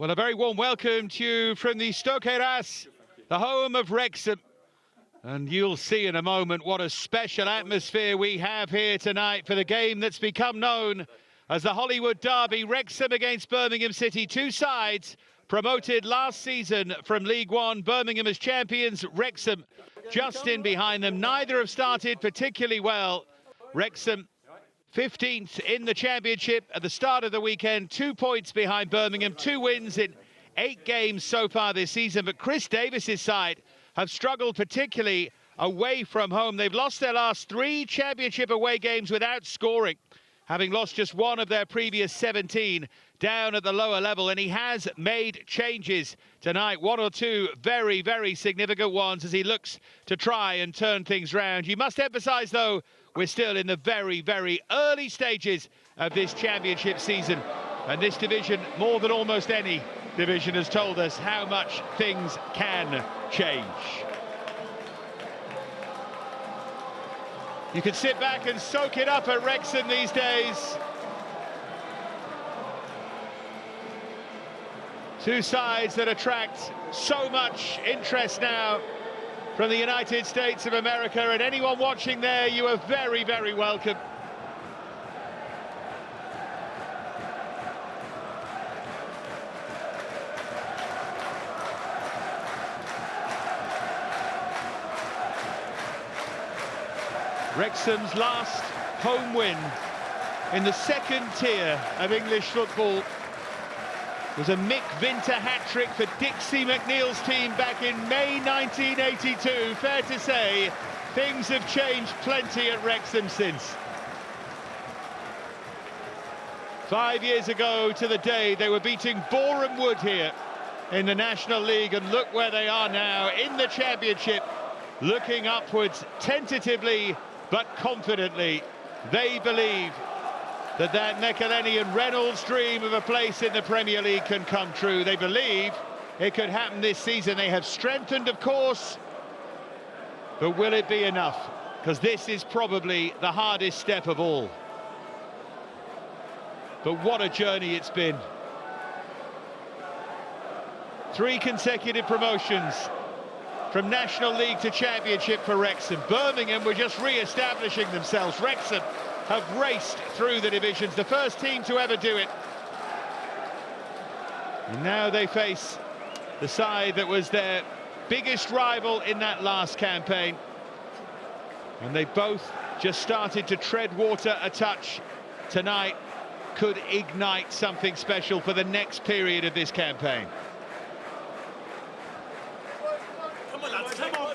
Well, a very warm welcome to you from the Stokeras, the home of Wrexham. And you'll see in a moment what a special atmosphere we have here tonight for the game that's become known as the Hollywood Derby. Wrexham against Birmingham City, two sides promoted last season from League One. Birmingham as champions, Wrexham just in behind them. Neither have started particularly well. Wrexham 15th in the championship at the start of the weekend, 2 points behind Birmingham, 2 wins in 8 games so far this season. But Chris Davis's side have struggled particularly away from home. They've lost their last 3 championship away games without scoring, having lost just 1 of their previous 17 down at the lower level. And he has made changes tonight, 1 or 2 very, very significant ones as he looks to try and turn things round. You must emphasise, though, we're still in the very, very early stages of this championship season. And this division, more than almost any division, has told us how much things can change. You can sit back and soak it up at Wrexham these days. Two sides that attract so much interest now from the United States of America, and anyone watching there, you are very, very welcome. Wrexham's last home win in the second tier of English football was a Mick Vinter hat-trick for Dixie McNeil's team back in May 1982. Fair to say, things have changed plenty at Wrexham since. 5 years ago to the day, they were beating Boreham Wood here in the National League, and look where they are now in the Championship, looking upwards tentatively but confidently. They believe that McElhenney and Reynolds' dream of a place in the Premier League can come true. They believe it could happen this season. They have strengthened, of course, but will it be enough? Because this is probably the hardest step of all. But what a journey it's been. 3 consecutive promotions from National League to Championship for Wrexham. Birmingham were just re-establishing themselves. Wrexham have raced through the divisions, the first team to ever do it. And now they face the side that was their biggest rival in that last campaign. And they both just started to tread water a touch. Tonight could ignite something special for the next period of this campaign. Come on, lads, come on.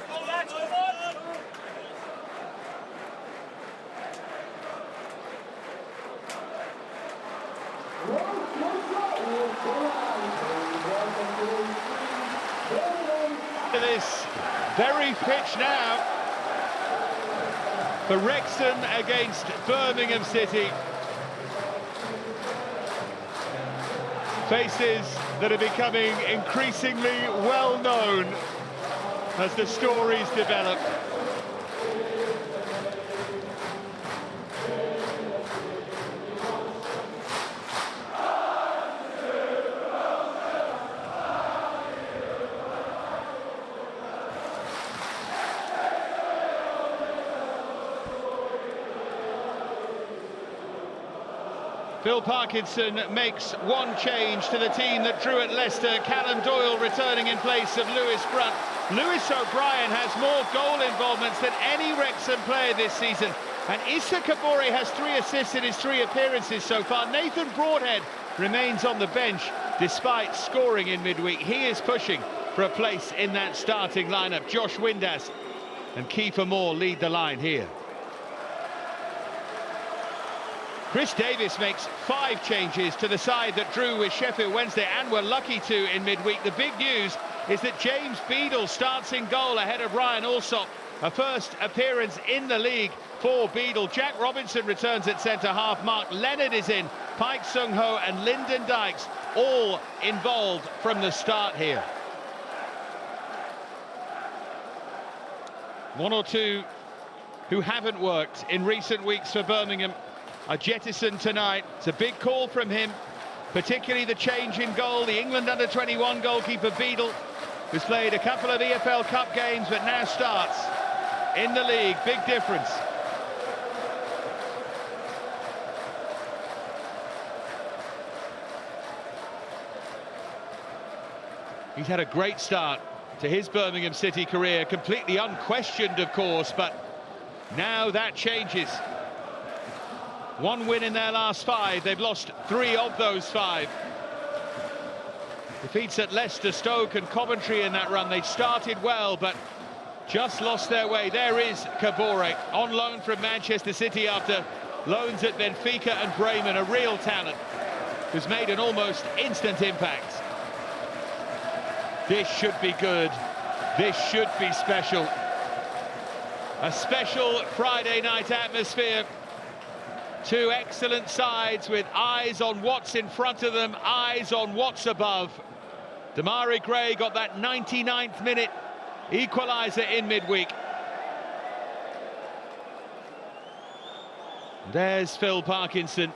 This very pitch now for Wrexham against Birmingham City. Faces that are becoming increasingly well known as the stories develop. Phil Parkinson makes one change to the team that drew at Leicester. Callum Doyle returning in place of Lewis Brunt. Lewis O'Brien has more goal involvements than any Wrexham player this season. And Issa Kabore has 3 assists in his 3 appearances so far. Nathan Broadhead remains on the bench despite scoring in midweek. He is pushing for a place in that starting lineup. Josh Windass and Kiefer Moore lead the line here. Chris Davis makes 5 changes to the side that drew with Sheffield Wednesday and were lucky to in midweek. The big news is that James Beadle starts in goal ahead of Ryan Alsop, a first appearance in the league for Beadle. Jack Robinson returns at centre-half. Mark Leonard is in. Pike Sung-ho and Lyndon Dykes all involved from the start here. 1 or 2 who haven't worked in recent weeks for Birmingham are jettisoned tonight. It's a big call from him. particularly the change in goal. The England under-21 goalkeeper Beadle, who's played a couple of EFL Cup games but now starts in the league. Big difference. He's had a great start to his Birmingham City career, completely unquestioned, of course, but now that changes. 1 win in their last 5. They've lost 3 of those 5. Defeats at Leicester, Stoke and Coventry in that run. They started well, but just lost their way. There is Kabore, on loan from Manchester City after loans at Benfica and Bremen. A real talent who's made an almost instant impact. This should be good. This should be special. A special Friday night atmosphere. 2 excellent sides with eyes on what's in front of them, eyes on what's above. Demarai Gray got that 99th minute equaliser in midweek. There's Phil Parkinson.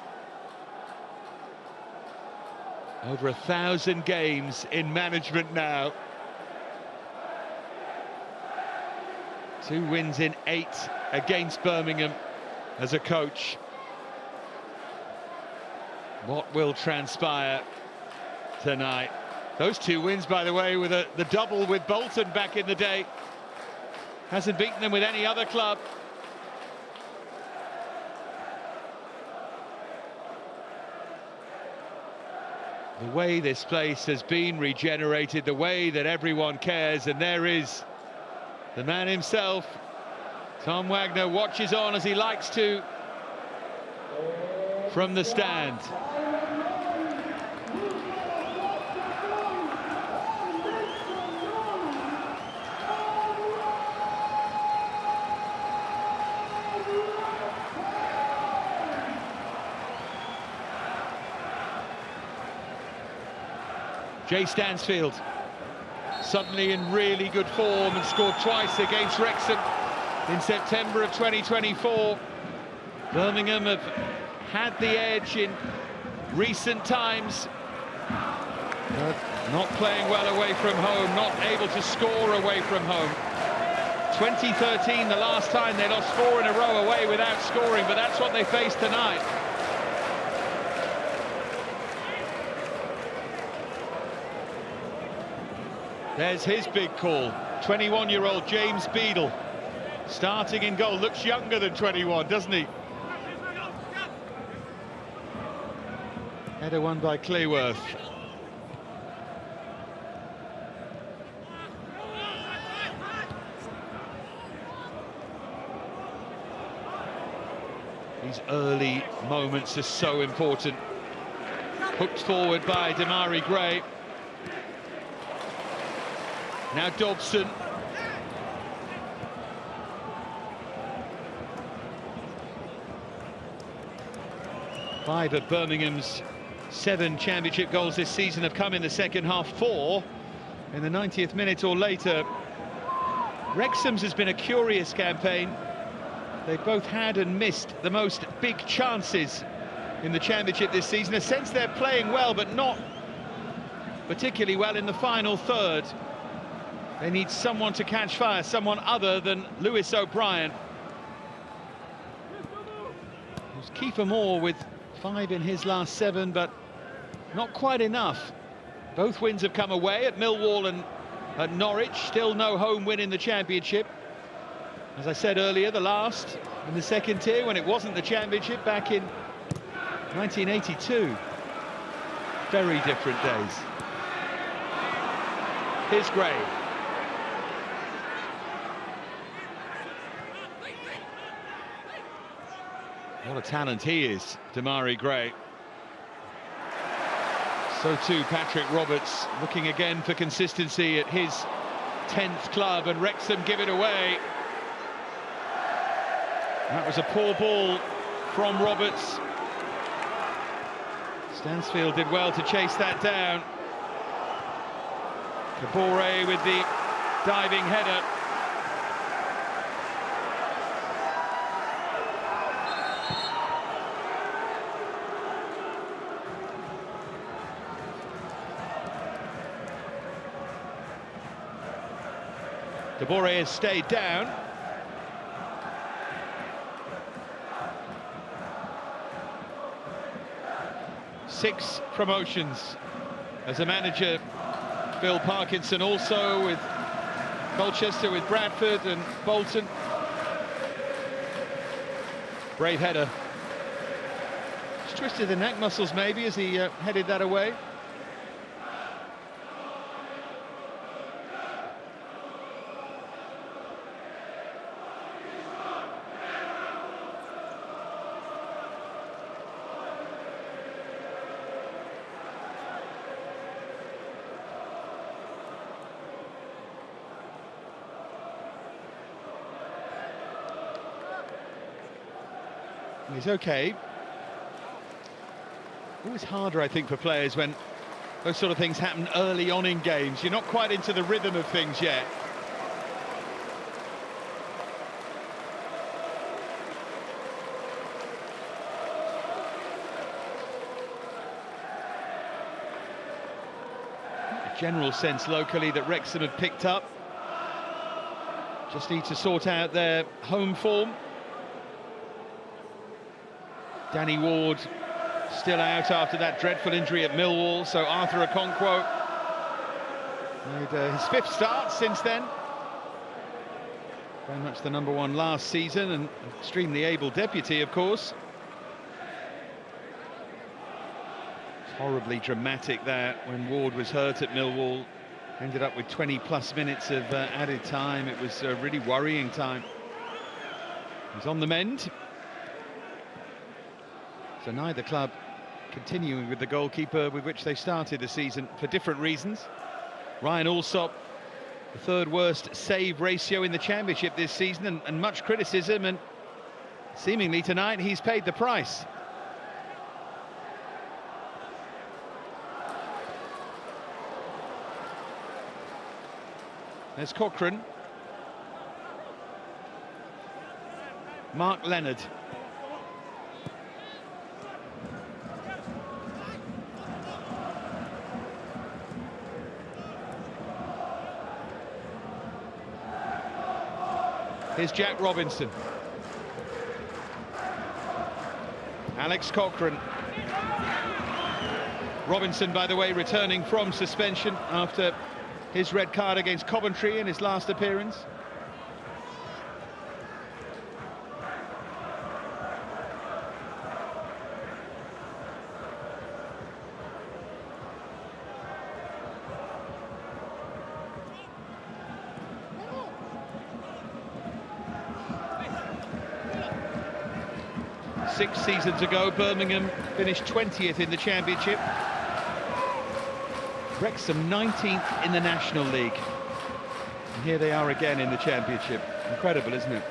Over 1,000 games in management now. 2 wins in 8 against Birmingham as a coach. What will transpire tonight? Those 2 wins, by the way, with the double with Bolton back in the day. Hasn't beaten them with any other club. The way this place has been regenerated, the way that everyone cares, and there is the man himself. Tom Wagner watches on as he likes to from the stand. Jay Stansfield, suddenly in really good form and scored twice against Wrexham in September of 2024. Birmingham have had the edge in recent times, but not playing well away from home, not able to score away from home. 2013, the last time they lost 4 in a row away without scoring, but that's what they face tonight. There's his big call, 21-year-old James Beadle, starting in goal. Looks younger than 21, doesn't he? Header won by Cleworth. These early moments are so important. Hooked forward by Demarai Gray. Now Dobson. Five of Birmingham's 7 championship goals this season have come in the second half, 4 in the 90th minute or later. Wrexham's has been a curious campaign. They've both had and missed the most big chances in the championship this season. A sense they're playing well, but not particularly well in the final third. They need someone to catch fire, someone other than Lewis O'Brien. There's Kiefer Moore with 5 in his last 7, but not quite enough. Both wins have come away at Millwall and at Norwich. Still no home win in the championship. As I said earlier, the last in the second tier when it wasn't the championship back in 1982. Very different days. Here's Gray. What a talent he is, Demarai Gray. So too Patrick Roberts, looking again for consistency at his 10th club, and Wrexham give it away. That was a poor ball from Roberts. Stansfield did well to chase that down. Kabore with the diving header. Bore has stayed down. Six promotions as a manager. Bill Parkinson also with Colchester, with Bradford and Bolton. Brave header. Just twisted the neck muscles maybe as he headed that away. He's okay. Always harder, I think, for players when those sort of things happen early on in games. You're not quite into the rhythm of things yet. A general sense locally that Wrexham have picked up. Just need to sort out their home form. Danny Ward still out after that dreadful injury at Millwall, so Arthur Okonkwo made his fifth start since then. Very much the #1 last season, and extremely able deputy, of course. It's horribly dramatic that when Ward was hurt at Millwall, ended up with 20+ minutes of added time. It was a really worrying time. He's on the mend. So neither club continuing with the goalkeeper with which they started the season for different reasons. Ryan Alsop, the third worst save ratio in the Championship this season, and much criticism, and seemingly tonight he's paid the price. There's Cochrane. Mark Leonard. Here's Jack Robinson. Alex Cochrane. Robinson, by the way, returning from suspension after his red card against Coventry in his last appearance. Six seasons ago, Birmingham finished 20th in the Championship. Wrexham 19th in the National League. And here they are again in the Championship. Incredible, isn't it?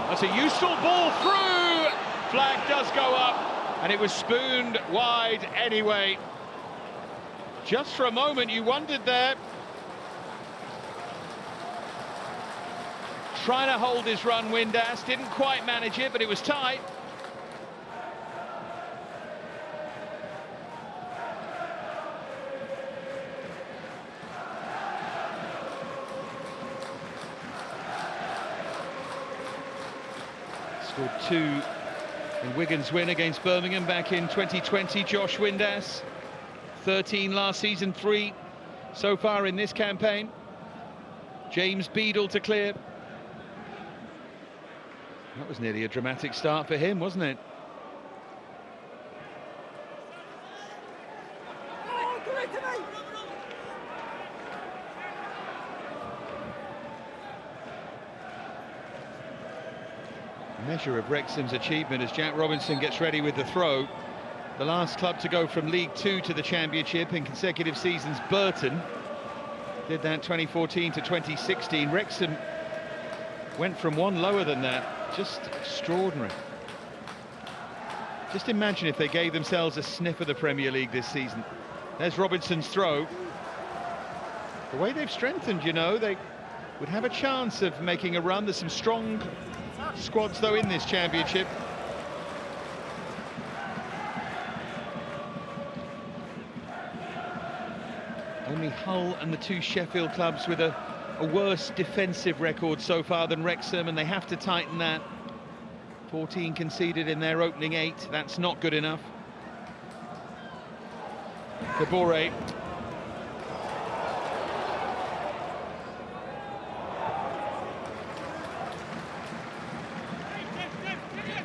That's a useful ball through. Flag does go up, and it was spooned wide anyway. Just for a moment you wondered there. Trying to hold his run, Windass, didn't quite manage it, but it was tight. Scored 2 in Wigan's win against Birmingham back in 2020, Josh Windass. 13 last season, 3 so far in this campaign. James Beadle to clear. That was nearly a dramatic start for him, wasn't it? A measure of Wrexham's achievement as Jack Robinson gets ready with the throw. The last club to go from League Two to the Championship in consecutive seasons, Burton, did that 2014 to 2016. Wrexham went from one lower than that. Just extraordinary. Just imagine if they gave themselves a sniff of the Premier League this season. There's Robinson's throw. The way they've strengthened, you know, they would have a chance of making a run. There's some strong squads, though, in this Championship. only Hull and the two Sheffield clubs with a worse defensive record so far than Wrexham, and they have to tighten that. 14 conceded in their opening 8. That's not good enough. Kabore.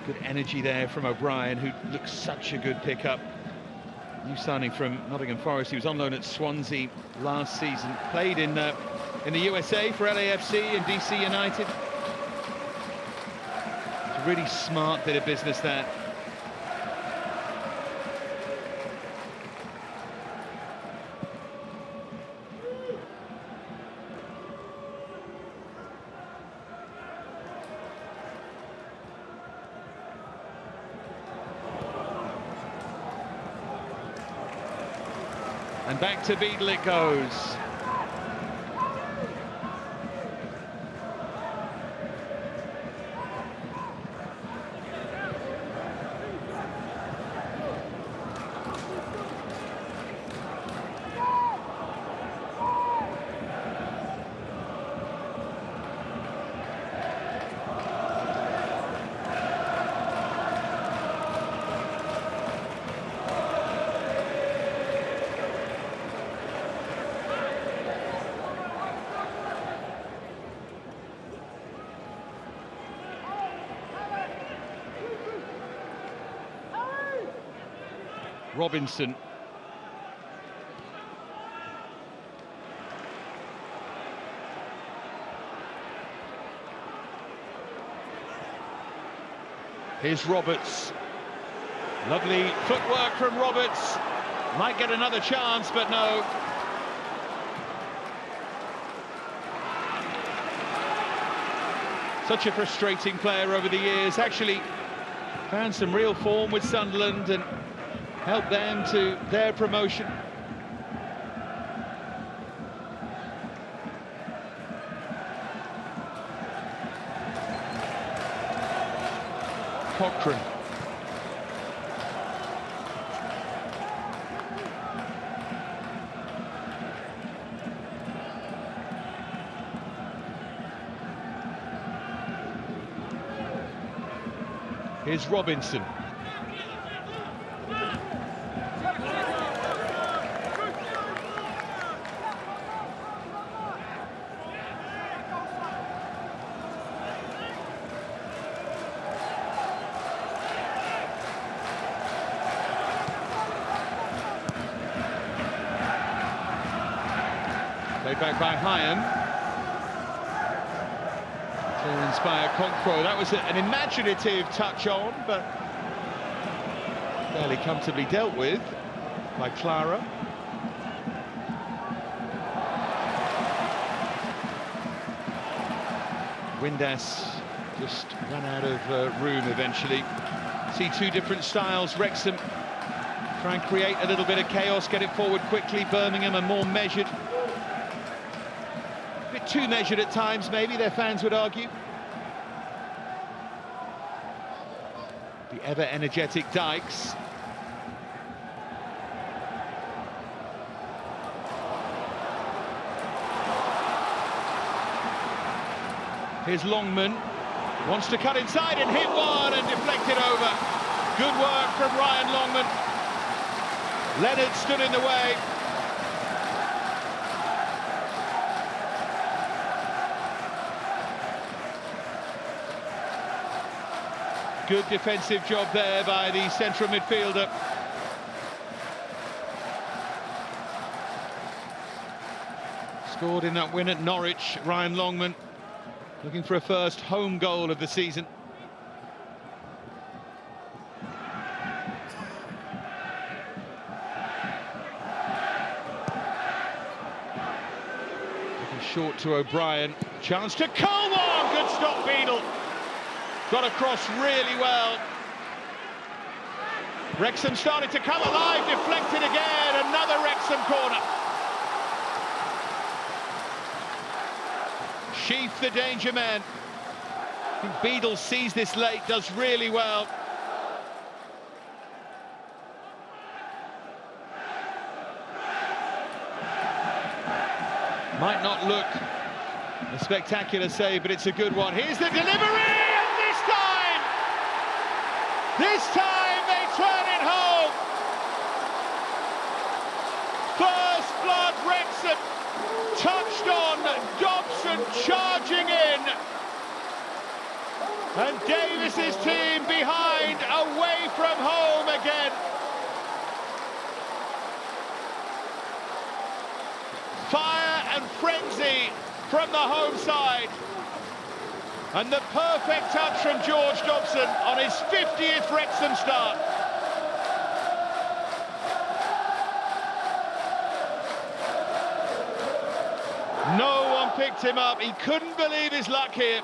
Good energy there from O'Brien, who looks such a good pickup. New signing from Nottingham Forest. He was on loan at Swansea last season. Played in the USA for LAFC and DC United. It's a really smart bit of business there. And back to Beadle it goes. Robinson. Here's Roberts. Lovely footwork from Roberts. Might get another chance, but no. Such a frustrating player over the years. Actually found some real form with Sunderland and helped them to their promotion. Cochrane. Here's Robinson. Played back by Hyam. Clearance by Okonkwo. That was an imaginative touch on, but fairly comfortably dealt with by Clara. Windass just ran out of room eventually. See two different styles. Wrexham try and create a little bit of chaos, get it forward quickly. Birmingham are more measured. A bit too measured at times, maybe, their fans would argue. The ever-energetic Dykes. Here's Longman. Wants to cut inside and hit one and deflect it over. Good work from Ryan Longman. Leonard stood in the way. Good defensive job there by the central midfielder. Scored in that win at Norwich, Ryan Longman, looking for a first home goal of the season. Looking short to O'Brien. Chance to Coleman! Good stop, Beadle. Got across really well. Wrexham started to come alive, deflected again, another Wrexham corner. Sheaf, the danger man. I think Beadle sees this late, does really well. Might not look a spectacular save, but it's a good one. Here's the delivery, and this time they turn it home. First blood, Wrexham, touched on, Dobson charging in. And Davis's team behind, away from home again. Fire and frenzy from the home side. And the perfect touch from George Dobson on his 50th Wrexham start. No one picked him up. He couldn't believe his luck here.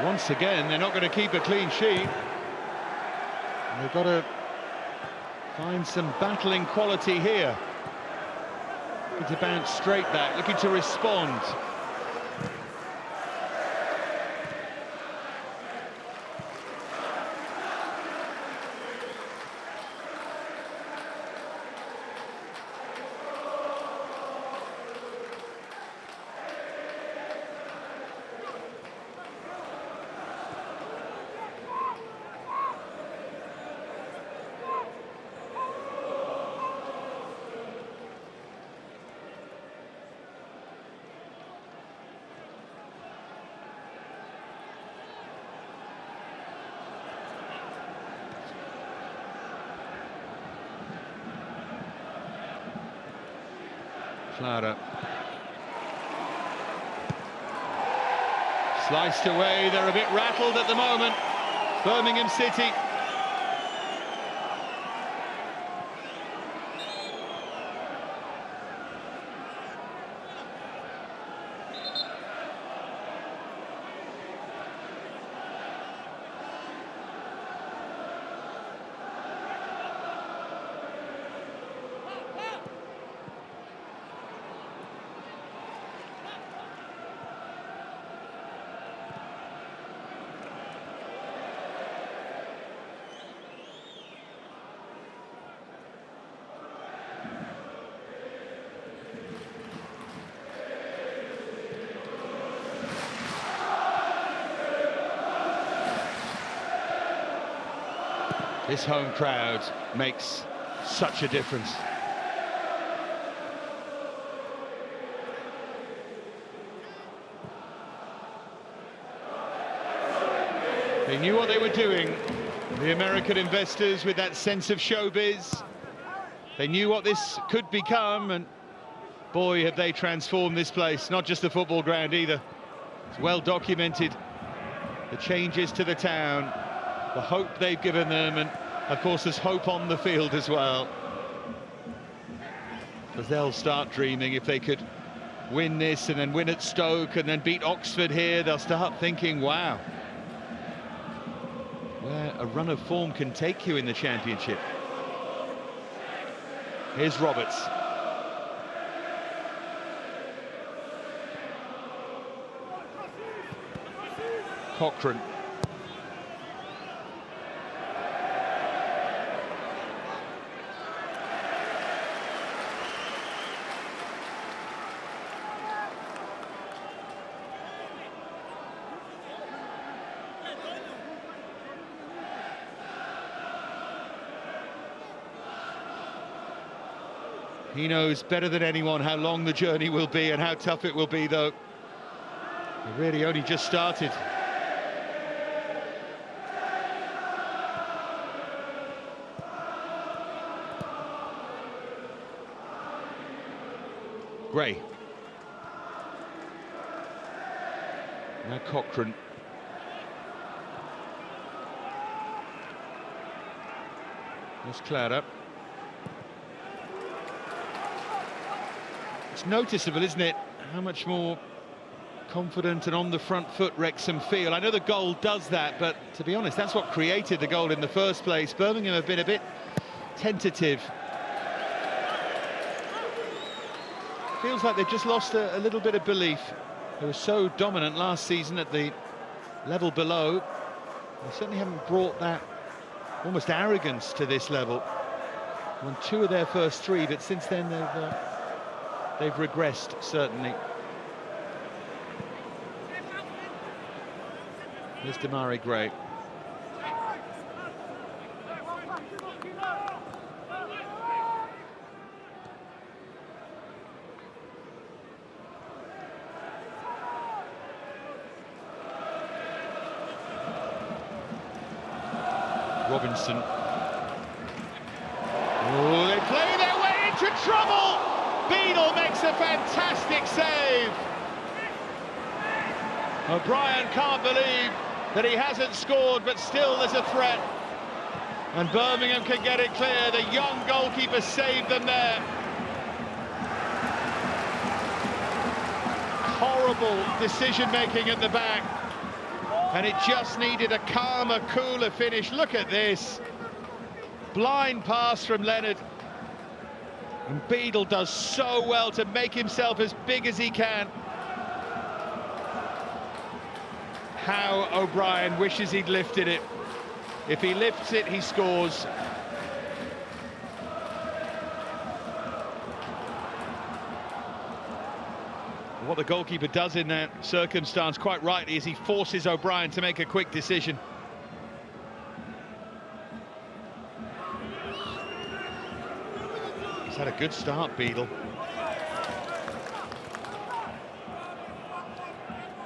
Once again, they're not going to keep a clean sheet. They've got to find some battling quality here. Looking to bounce straight back, looking to respond. Clara. Sliced away, they're a bit rattled at the moment. Birmingham City. This home crowd makes such a difference. They knew what they were doing, the American investors, with that sense of showbiz. They knew what this could become, and boy, have they transformed this place, not just the football ground either. It's well documented, the changes to the town, the hope they've given them, and of course there's hope on the field as well. Because they'll start dreaming if they could win this and then win at Stoke and then beat Oxford here. They'll start thinking, wow, where a run of form can take you in the Championship. Here's Roberts. Cochrane. He knows better than anyone how long the journey will be and how tough it will be, though. It really only just started. Gray. Now Cochrane. There's Clara. It's It's noticeable, isn't it, how much more confident and on the front foot Wrexham feel. I know the goal does that, but to be honest, that's what created the goal in the first place. Birmingham have been a bit tentative. Feels like they've just lost a little bit of belief. They were so dominant last season at the level below. They certainly haven't brought that almost arrogance to this level. Won 2 of their first 3, but since then they've regressed, certainly. Here's Demarai Gray. Robinson. Oh, they play their way into trouble! Beadle makes a fantastic save. O'Brien can't believe that he hasn't scored, but still there's a threat. And Birmingham can get it clear. The young goalkeeper saved them there. Horrible decision-making at the back. And it just needed a calmer, cooler finish. Look at this. Blind pass from Leonard. And Beadle does so well to make himself as big as he can. How O'Brien wishes he'd lifted it. If he lifts it, he scores. What the goalkeeper does in that circumstance, quite rightly, is he forces O'Brien to make a quick decision. He's had a good start, Beadle.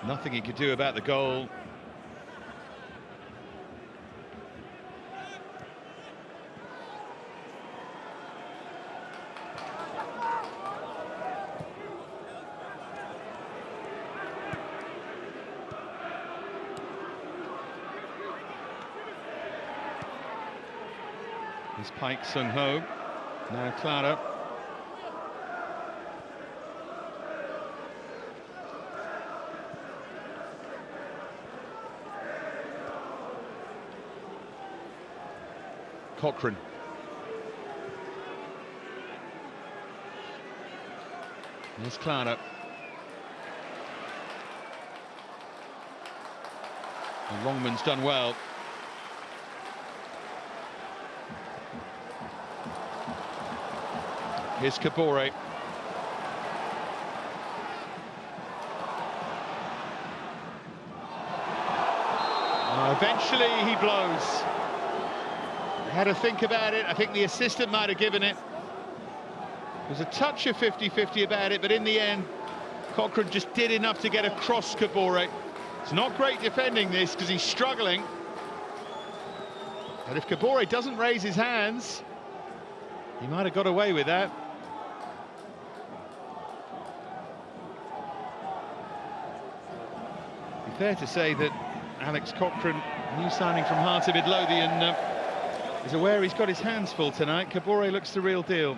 Nothing he could do about the goal. Here's Pike Sung-ho, now Clara. Cochrane. Here's Clara. And Longman's done well. Here's Kabore. Eventually he blows. Had to think about it. I think the assistant might have given it. There's a touch of 50-50 about it, but in the end, Cochrane just did enough to get across Kabore. It's not great defending this because he's struggling. But if Kabore doesn't raise his hands, he might have got away with that. Be fair to say that Alex Cochrane, new signing from Heart of Midlothian, is aware he's got his hands full tonight. Kabore looks the real deal.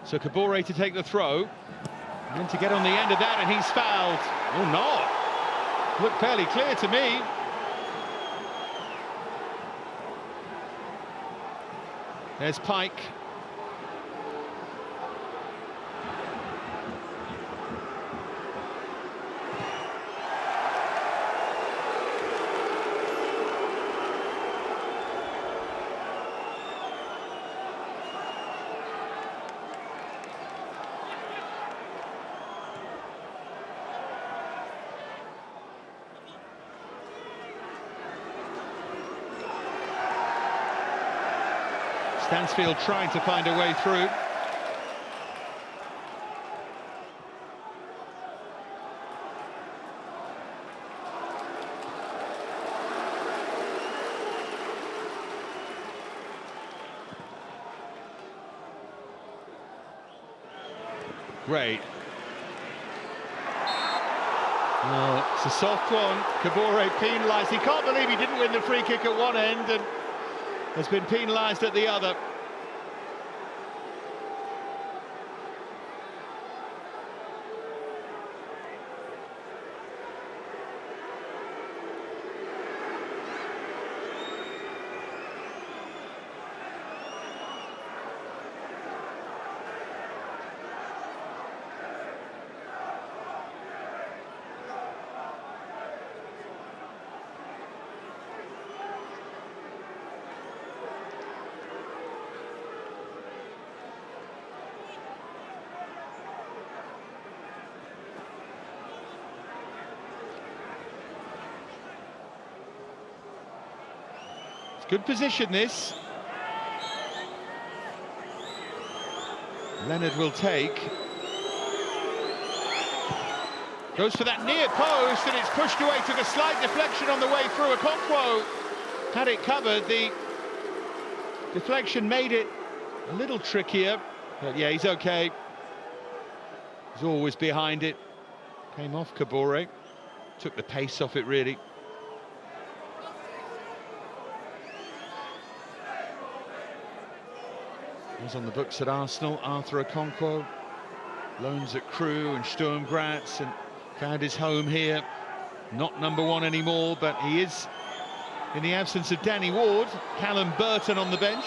So Kabore to take the throw, and then to get on the end of that, and he's fouled. Oh, no. Looked fairly clear to me. There's Pike. Stansfield trying to find a way through. Great. Oh, it's a soft one. Kabore penalised. He can't believe he didn't win the free kick at one end and has been penalised at the other. Good position, this. Leonard will take. Goes for that near post, and it's pushed away. Took a slight deflection on the way through. Okonkwo had it covered. The deflection made it a little trickier. But yeah, he's okay. He's always behind it. Came off Kabore. Took the pace off it, really. Was on the books at Arsenal, Arthur Okonkwo, loans at Crewe and Sturm Graz, and found his home here. Not #1 anymore, but he is, in the absence of Danny Ward. Callum Burton on the bench.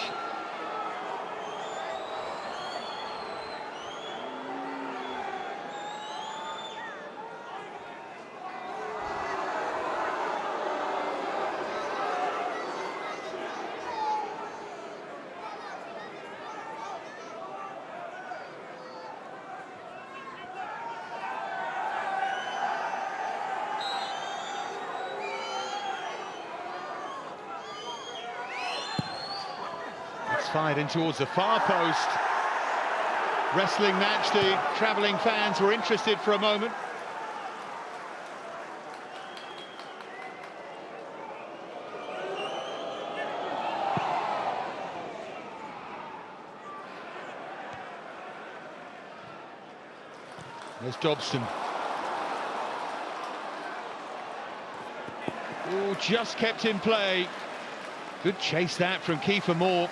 Fired in towards the far post. Wrestling match, the travelling fans were interested for a moment. There's Dobson. Oh, just kept in play. Good chase that from Kiefer Moore.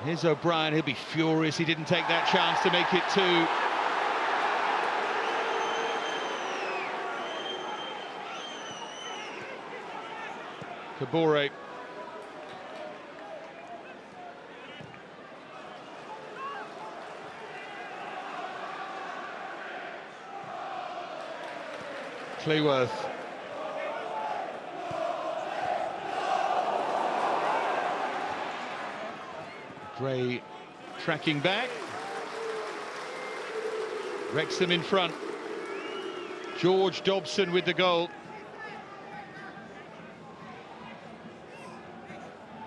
Here's O'Brien, he'll be furious he didn't take that chance to make it 2. Kabore. Cleworth. Gray tracking back. Wrexham in front. George Dobson with the goal.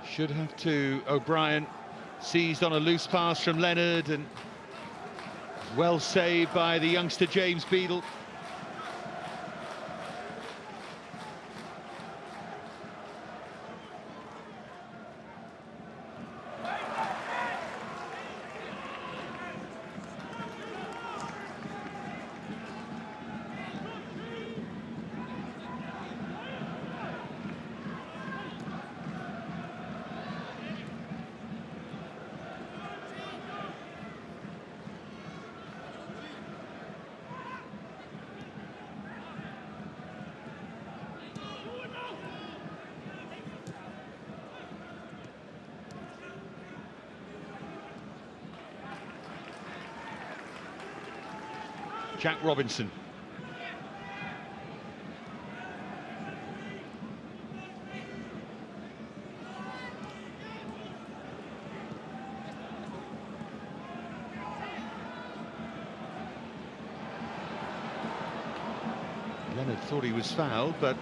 Should have to. O'Brien seized on a loose pass from Leonard and well saved by the youngster James Beadle. Jack Robinson. Leonard thought he was fouled, but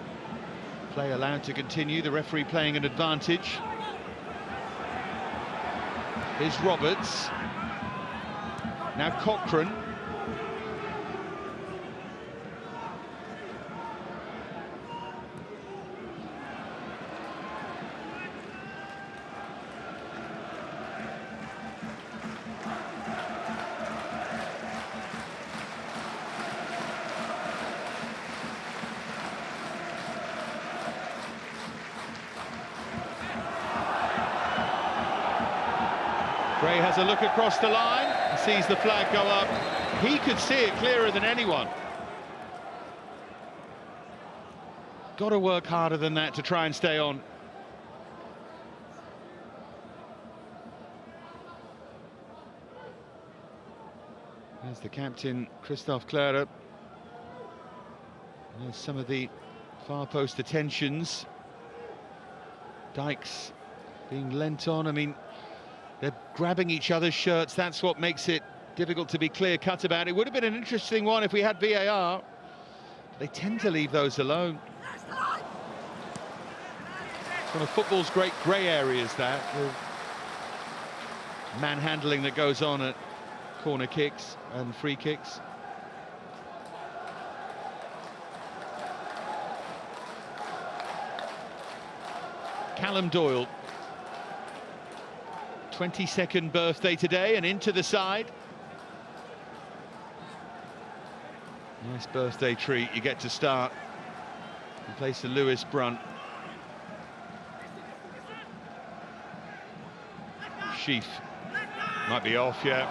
play allowed to continue. The referee playing an advantage. Here's Roberts. Now Cochrane. Gray has a look across the line and sees the flag go up. He could see it clearer than anyone. Got to work harder than that to try and stay on. There's the captain, Christophe Clara. There's some of the far post attentions. Dykes being lent on. I mean, they're grabbing each other's shirts. That's what makes it difficult to be clear-cut about. It would have been an interesting one if we had VAR. They tend to leave those alone. It's one of football's great grey areas, that. The manhandling that goes on at corner kicks and free kicks. Callum Doyle. 22nd birthday today and into the side. Nice birthday treat. You get to start in place of Lewis Brunt. Sheaf might be off, yeah.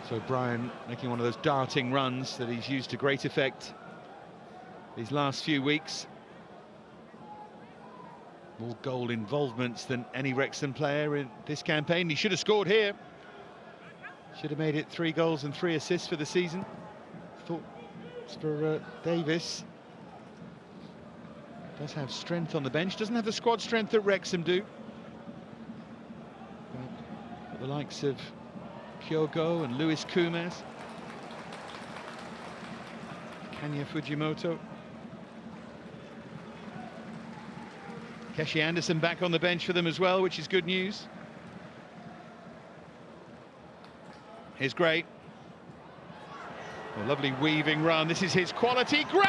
So Brian making one of those darting runs that he's used to great effect these last few weeks. More goal involvements than any Wrexham player in this campaign. He should have scored here. Should have made it 3 goals and 3 assists for the season. Thoughts for Davis. Does have strength on the bench. Doesn't have the squad strength that Wrexham do. But the likes of Kyogo and Luis Kumas. Kanya Fujimoto. Keshi Anderson back on the bench for them as well, which is good news. Here's Gray. A lovely weaving run. This is his quality. Gray!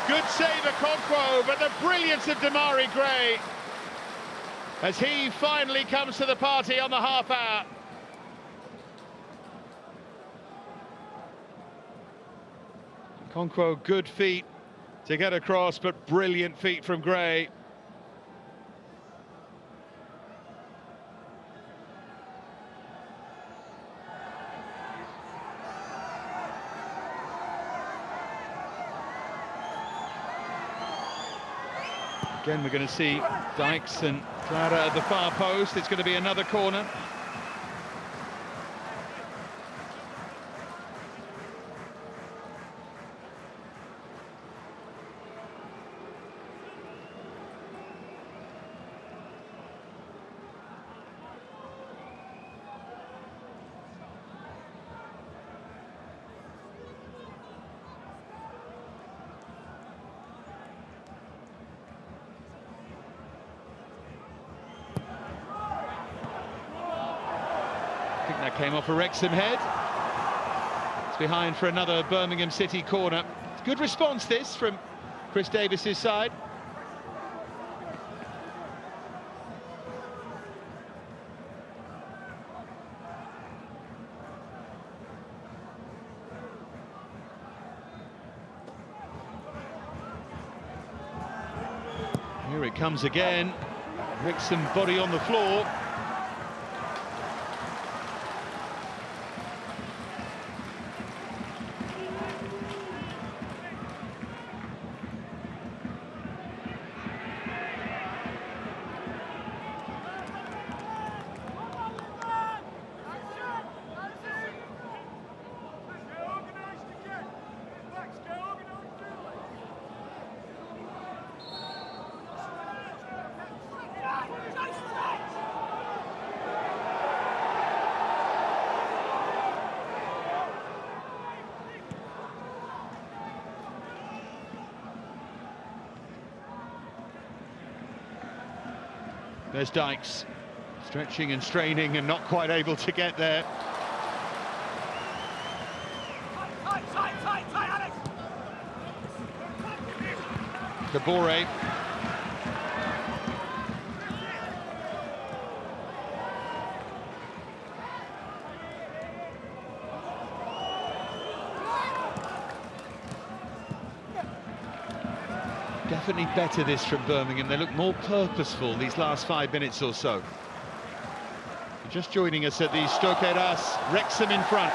Good save of Okonkwo, but the brilliance of Damari Gray as he finally comes to the party on the half hour. Okonkwo, good feet to get across, but brilliant feet from Gray. Again, we're going to see Dykes and Clara at the far post. It's going to be another corner. I think that came off a Wrexham head. It's behind for another Birmingham City corner. Good response this from Chris Davis's side. Here it comes again. Wrexham body on the floor. There's Dykes. Stretching and straining and not quite able to get there. Tight, Alex! Kabore. Definitely better this from Birmingham. They look more purposeful these last 5 minutes or so. Just joining us at the Stoke-Eras, Wrexham in front.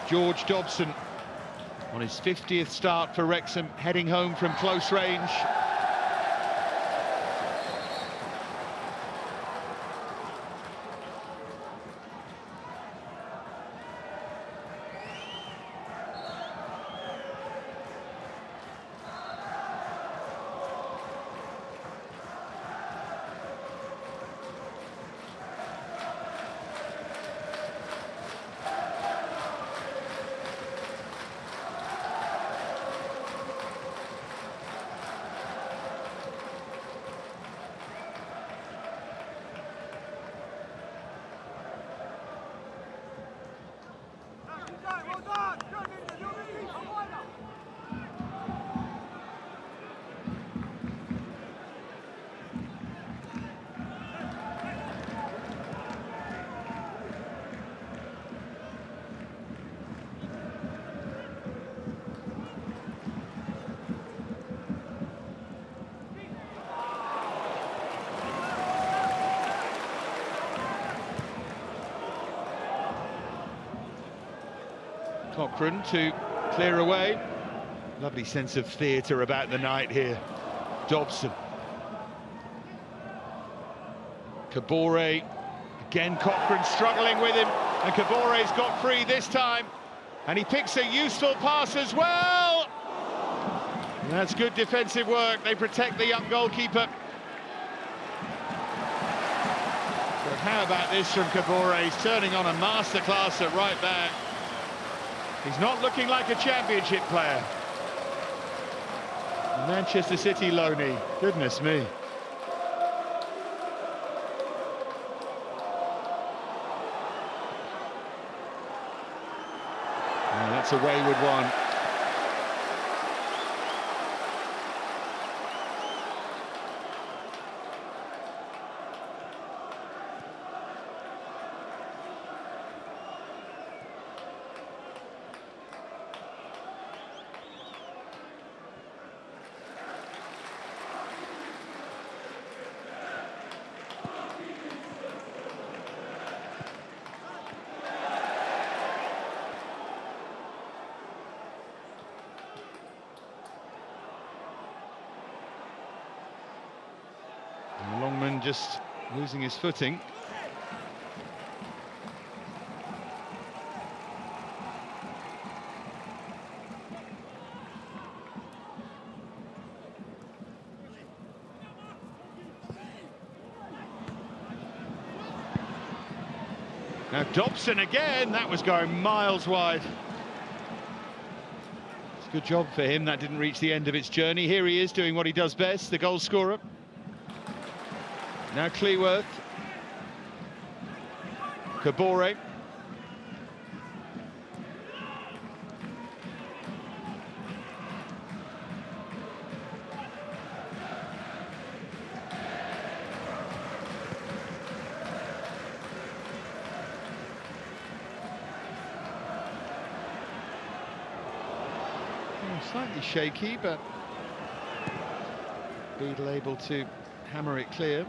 George Dobson on his 50th start for Wrexham, heading home from close range. Cochrane to clear away. Lovely sense of theatre about the night here. Dobson. Kabore. Again, Cochrane struggling with him. And Kabore's got free this time. And he picks a useful pass as well. That's good defensive work. They protect the young goalkeeper. But how about this from Kabore? He's turning on a masterclass at right back. He's not looking like a championship player. Manchester City loanee, goodness me. Oh, that's a wayward one. Longman just losing his footing. Now Dobson again, that was going miles wide. It's a good job for him, that didn't reach the end of its journey. Here he is doing what he does best, the goal scorer. Now Cleworth. Kabore. Slightly shaky, but Beadle able to hammer it clear.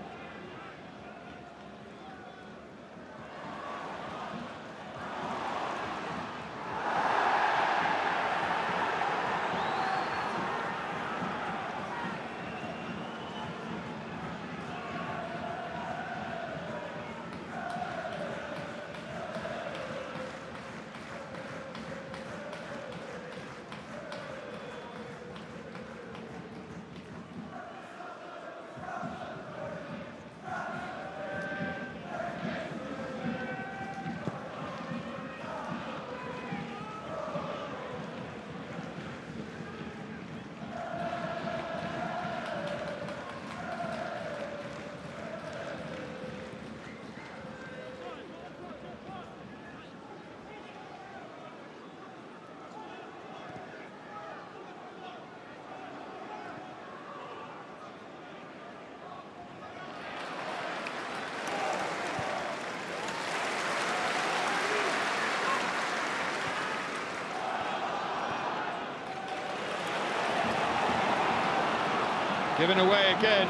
Given away again.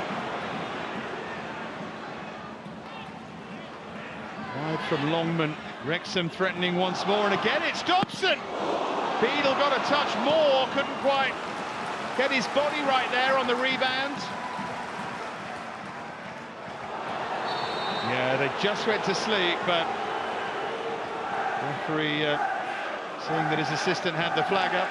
Wide from Longman. Wrexham threatening once more, and again it's Dobson. Beadle got a touch more, couldn't quite get his body right there on the rebound. Yeah, they just went to sleep, but referee seeing that his assistant had the flag up.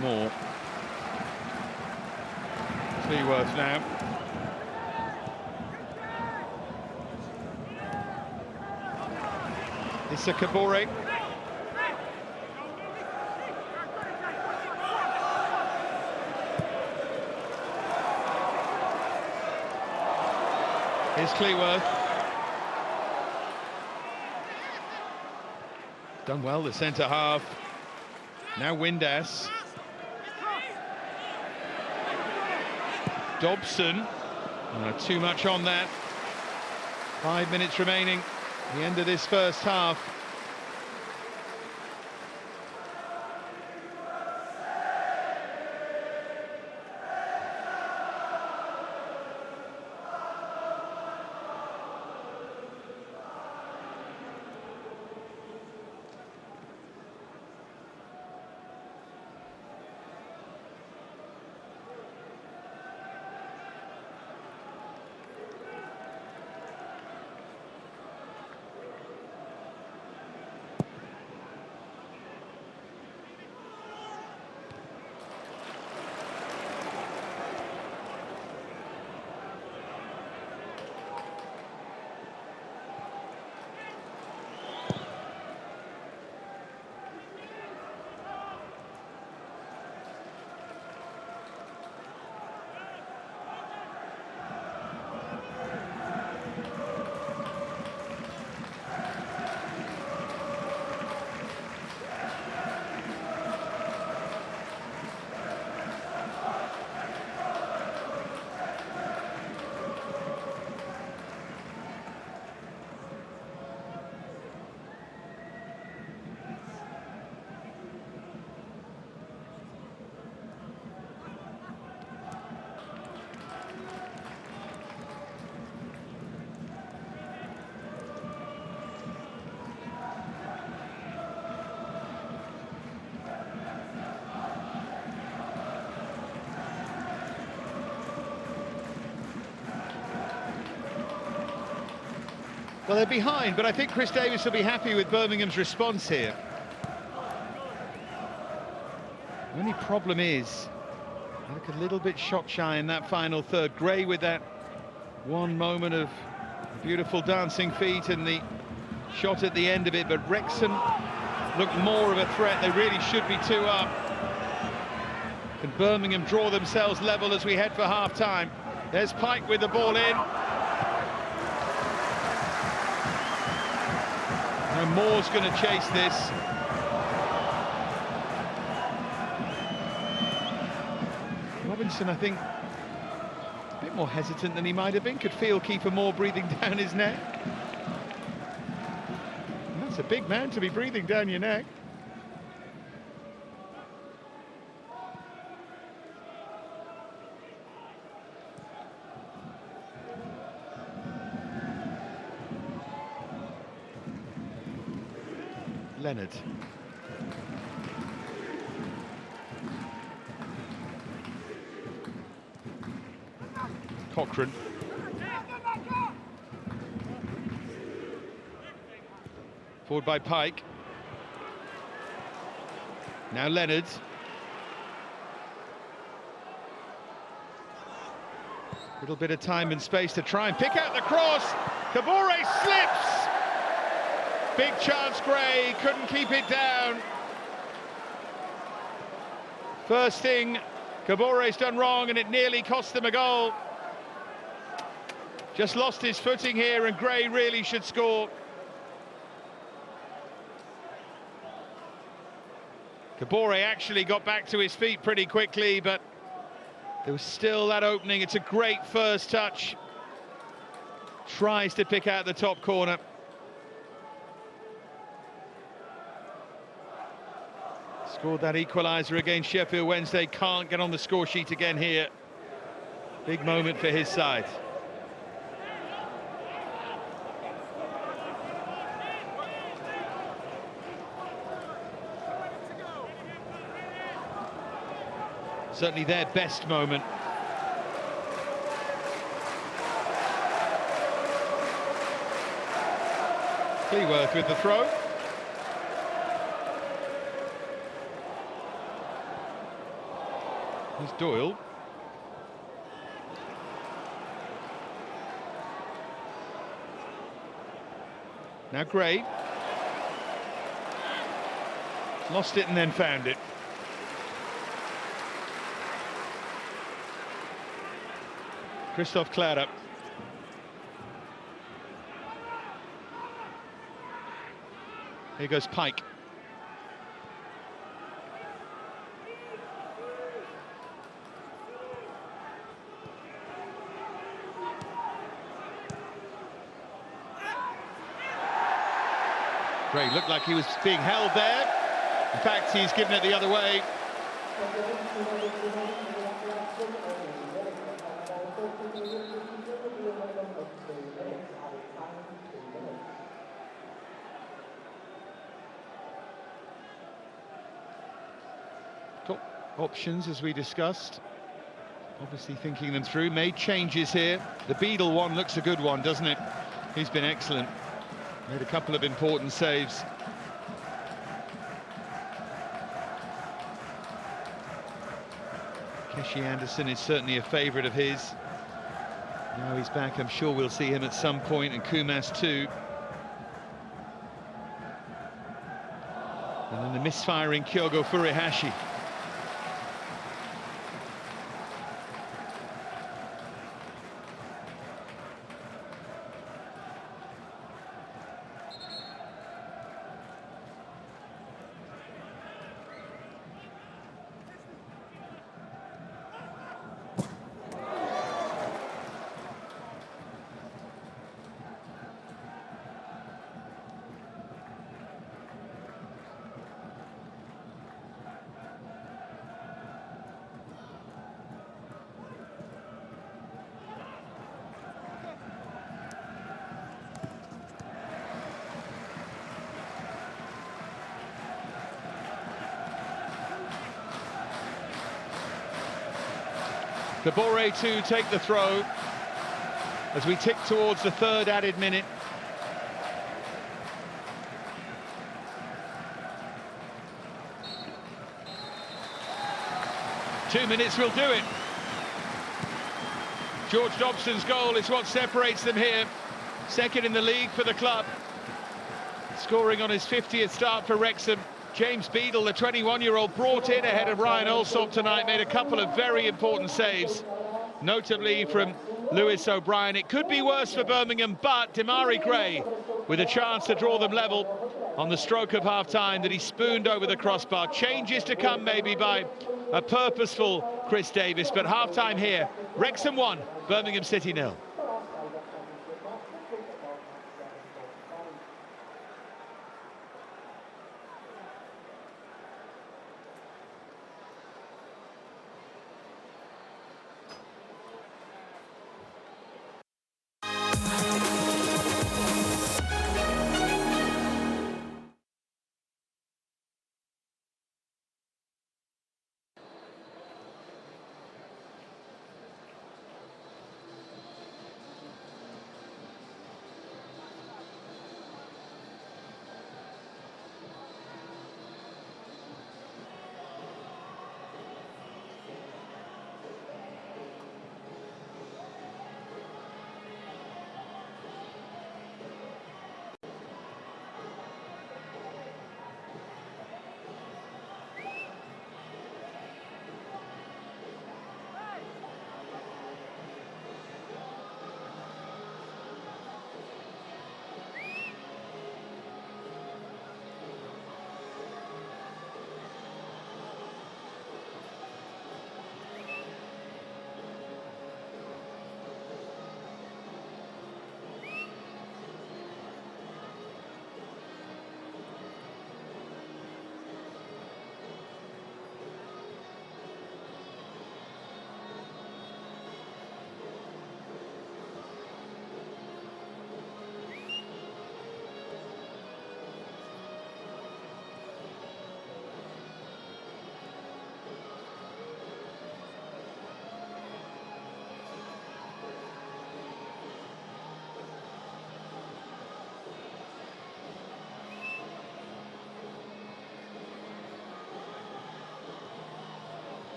More. Cleworth now. Issa Kabore. Here's Cleworth. Done well, the centre half. Now Windass. Dobson, too much on that. 5 minutes remaining, the end of this first half. Well, they're behind, but I think Chris Davis will be happy with Birmingham's response here. The only problem is, I look a little bit shot shy in that final third. Gray with that one moment of beautiful dancing feet and the shot at the end of it, but Wrexham look more of a threat. They really should be 2 up. Can Birmingham draw themselves level as we head for half-time? There's Pike with the ball in. Now Moore's going to chase this. Robinson, I think, a bit more hesitant than he might have been. Could feel keeper Moore breathing down his neck. And that's a big man to be breathing down your neck. Leonard. Cochrane. Forward by Pike. Now Leonard. Little bit of time and space to try and pick out the cross. Kabore slips. Big chance, Gray, couldn't keep it down. First thing Kabore's done wrong, and it nearly cost them a goal. Just lost his footing here, and Gray really should score. Kabore actually got back to his feet pretty quickly, but there was still that opening. It's a great first touch. Tries to pick out the top corner. Scored that equaliser against Sheffield Wednesday. Can't get on the score sheet again here. Big moment for his side. Certainly their best moment. Cleworth with the throw. Here's Doyle. Now Gray. Lost it and then found it. Christoph Kläder. Here goes Pike. Gray looked like he was being held there. In fact, he's given it the other way. Top options, as we discussed. Obviously thinking them through, made changes here. The Beadle one looks a good one, doesn't it? He's been excellent. Made a couple of important saves. Keshi Anderson is certainly a favourite of his. Now he's back, I'm sure we'll see him at some point, and Kumas too. And then the misfiring Kyogo Furuhashi. Kabore to take the throw as we tick towards the third added minute. Two minutes will do it. George Dobson's goal is what separates them here. Second in the league for the club. Scoring on his 50th start for Wrexham. James Beadle, the 21-year-old, brought in ahead of Ryan Alsop tonight, made a couple of very important saves, notably from Lewis O'Brien. It could be worse for Birmingham, but Demarai Gray, with a chance to draw them level on the stroke of half-time, that he spooned over the crossbar. Changes to come maybe by a purposeful Chris Davis, but half-time here. Wrexham 1, Birmingham City 0.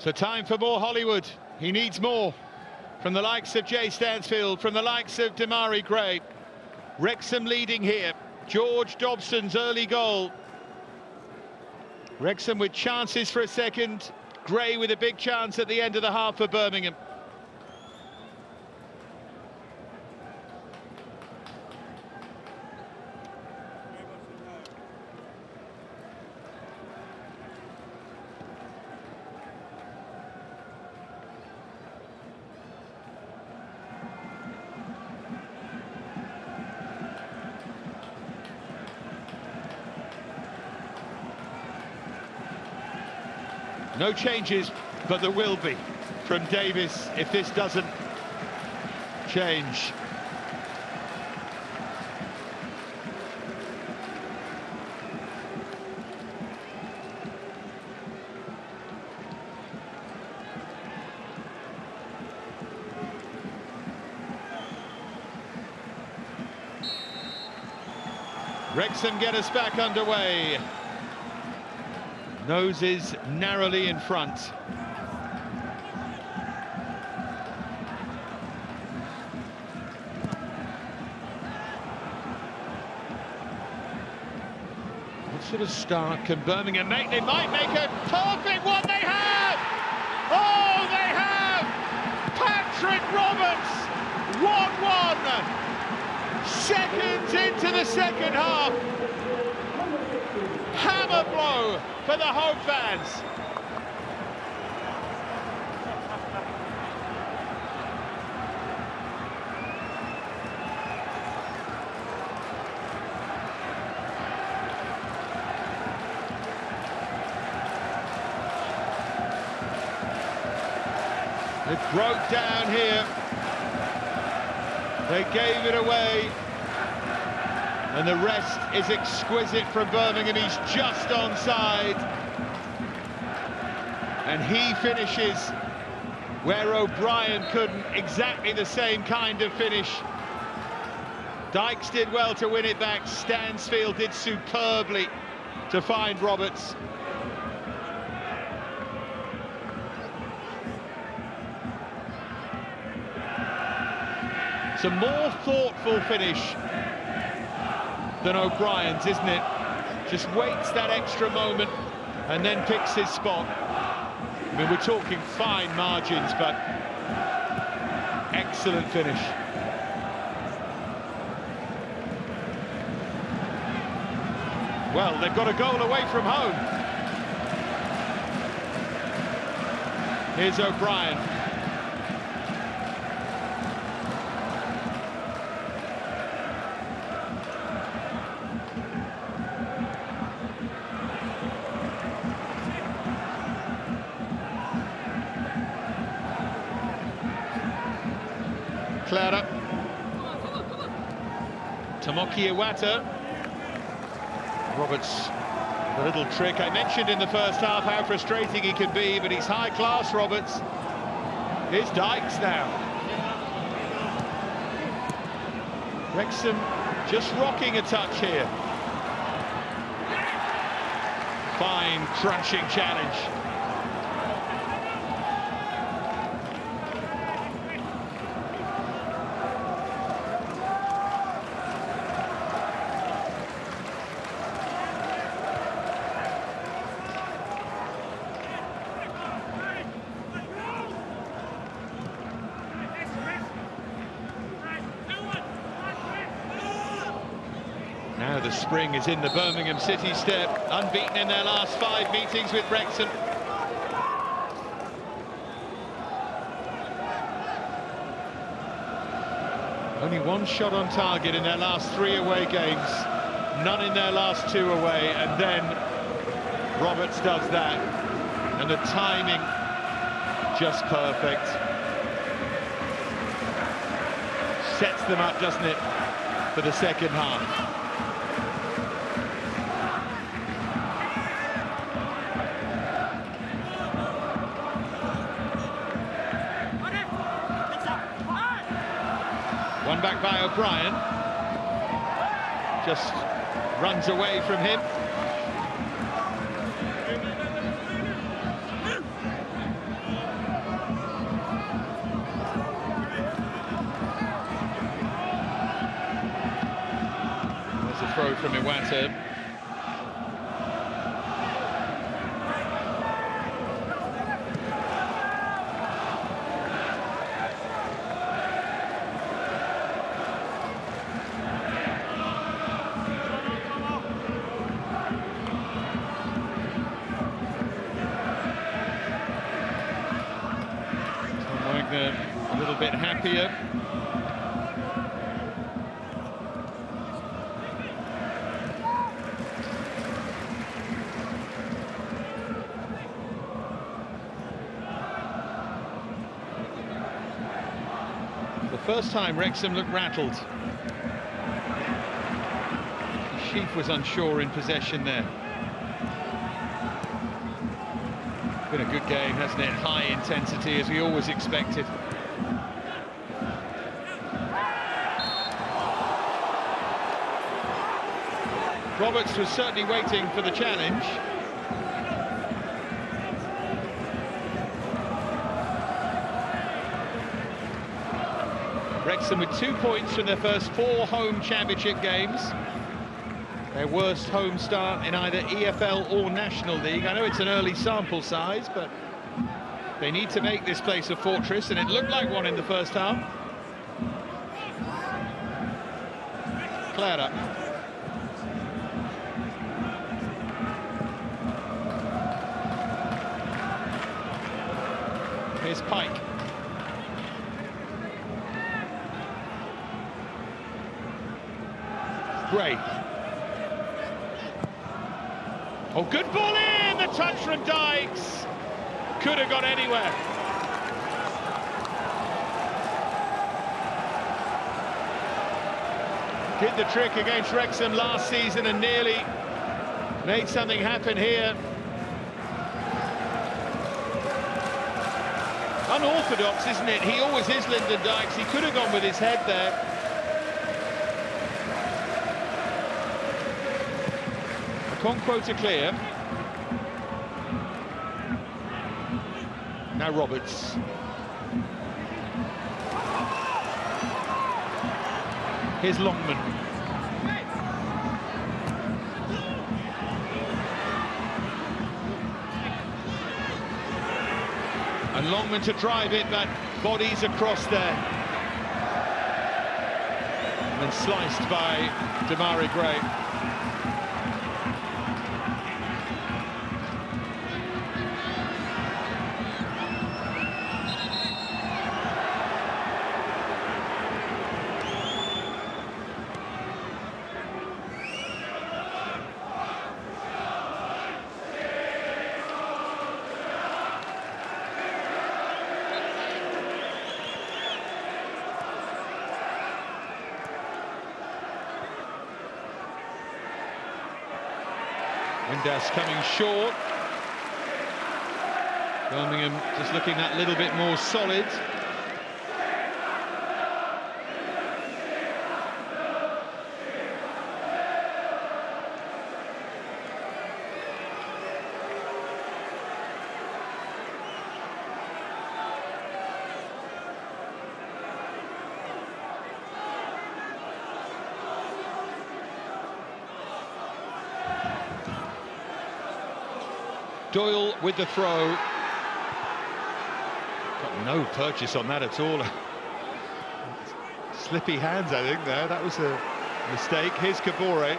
So time for more Hollywood. He needs more from the likes of Jay Stansfield, from the likes of Demarai Gray. Wrexham leading here. George Dobson's early goal. Wrexham with chances for a second. Gray with a big chance at the end of the half for Birmingham. No changes, but there will be from Davis if this doesn't change. Wrexham get us back underway. Noses narrowly in front. What sort of start can Birmingham make? They might make a perfect one. They have! Oh, they have! Patrick Roberts! 1-1. Seconds into the second half. Hammer blow for the home fans. It broke down here. They gave it away. And the rest is exquisite from Birmingham. He's just onside. And he finishes where O'Brien couldn't. Exactly the same kind of finish. Dykes did well to win it back. Stansfield did superbly to find Roberts. It's a more thoughtful finish than O'Brien's, isn't it? Just waits that extra moment and then picks his spot. I mean, we're talking fine margins, but excellent finish. Well, they've got a goal away from home. Here's O'Brien. Clara. Tomoki Iwata. Roberts, a little trick. I mentioned in the first half how frustrating he can be, but he's high class, Roberts. Here's Dykes now. Wrexham just rocking a touch here. Fine, crunching challenge. the spring is in the Birmingham City step, unbeaten in their last 5 meetings with Wrexham. Only 1 shot on target in their last 3 away games, none in their last 2 away, and then Roberts does that, and the timing just perfect. Sets them up, doesn't it, for the second half. One back by O'Brien. Just runs away from him. There's a throw from Iwata. A little bit happier. The first time Wrexham looked rattled. Sheaf was unsure in possession there. Been a good game, hasn't it? High intensity, as we always expected. Roberts was certainly waiting for the challenge. Wrexham with 2 points from their first 4 home championship games. Their worst home start in either EFL or National League. I know it's an early sample size, but they need to make this place a fortress, and it looked like one in the first half. Clara. Here's Pike. Gray. Oh, good ball in! The touch from Dykes. Could have gone anywhere. Did the trick against Wrexham last season and nearly made something happen here. Unorthodox, isn't it? He always is, Lyndon Dykes. He could have gone with his head there. Conquota clear. Now Roberts. Here's Longman. And Longman to drive it, but bodies across there. And then sliced by Damari Gray. Windass coming short. Birmingham just looking that little bit more solid. Doyle with the throw. Got no purchase on that at all. Slippy hands, I think, there. That was a mistake. Here's Kabore.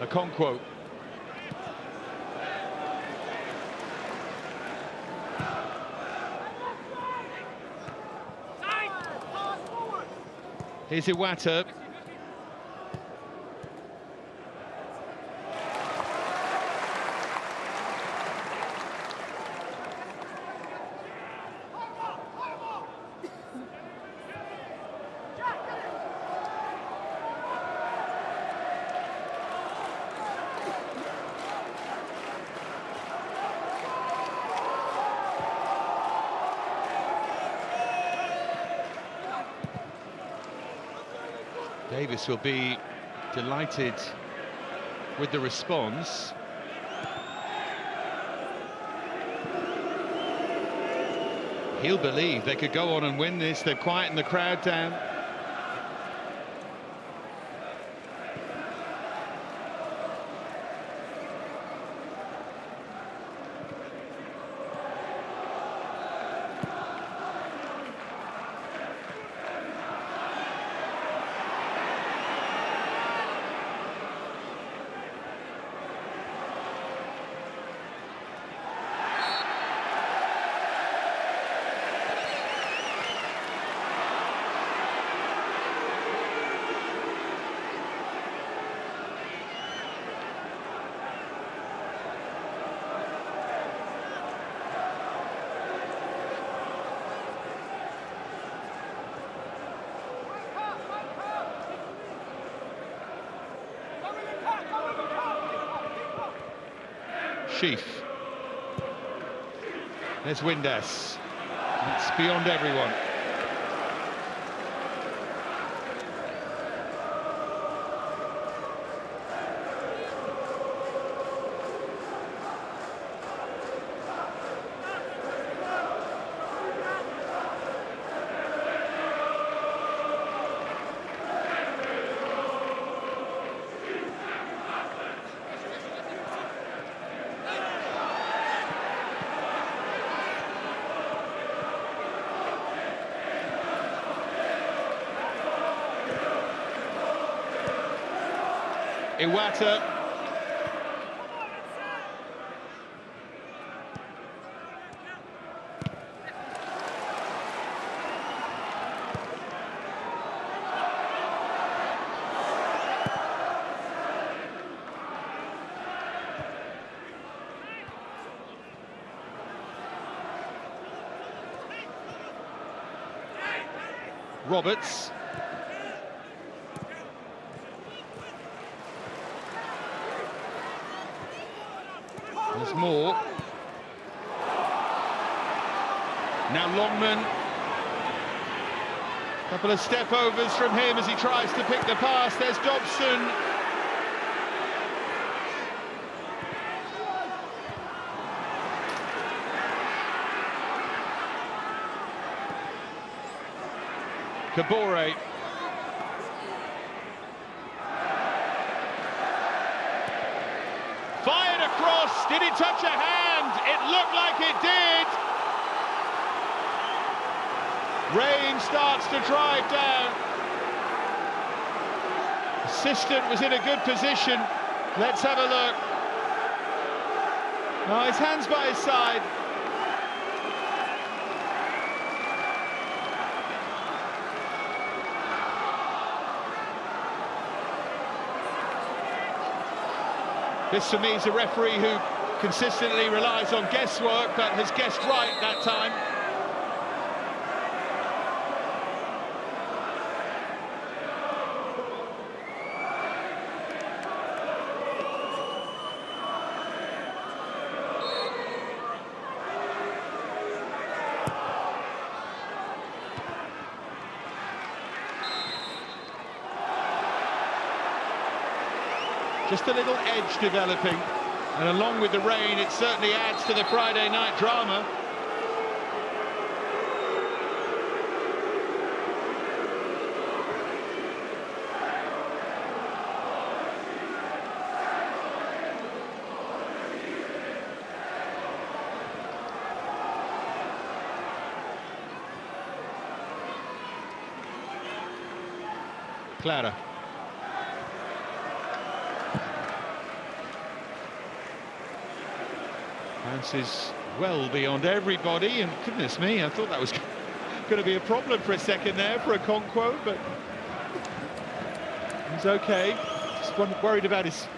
A Conquo. Here's Iwata. Davis will be delighted with the response. He'll believe they could go on and win this. They've quietened the crowd down. Sheaf. There's Windass. It's beyond everyone. Iwata. Roberts. There's more. Now Longman. Couple of step overs from him as he tries to pick the pass. There's Dobson. Kabore. Fired across. Did it touch a hand? It looked like it did. Rain starts to drive down. Assistant was in a good position. Let's have a look. Oh, his hand's by his side. This, for me, is a referee who consistently relies on guesswork, but has guessed right that time. Just a little edge developing, and along with the rain, it certainly adds to the Friday night drama. Clara. Bounces well beyond everybody, and goodness me, I thought that was going to be a problem for a second there for a Conquo, but he's okay. Just worried about his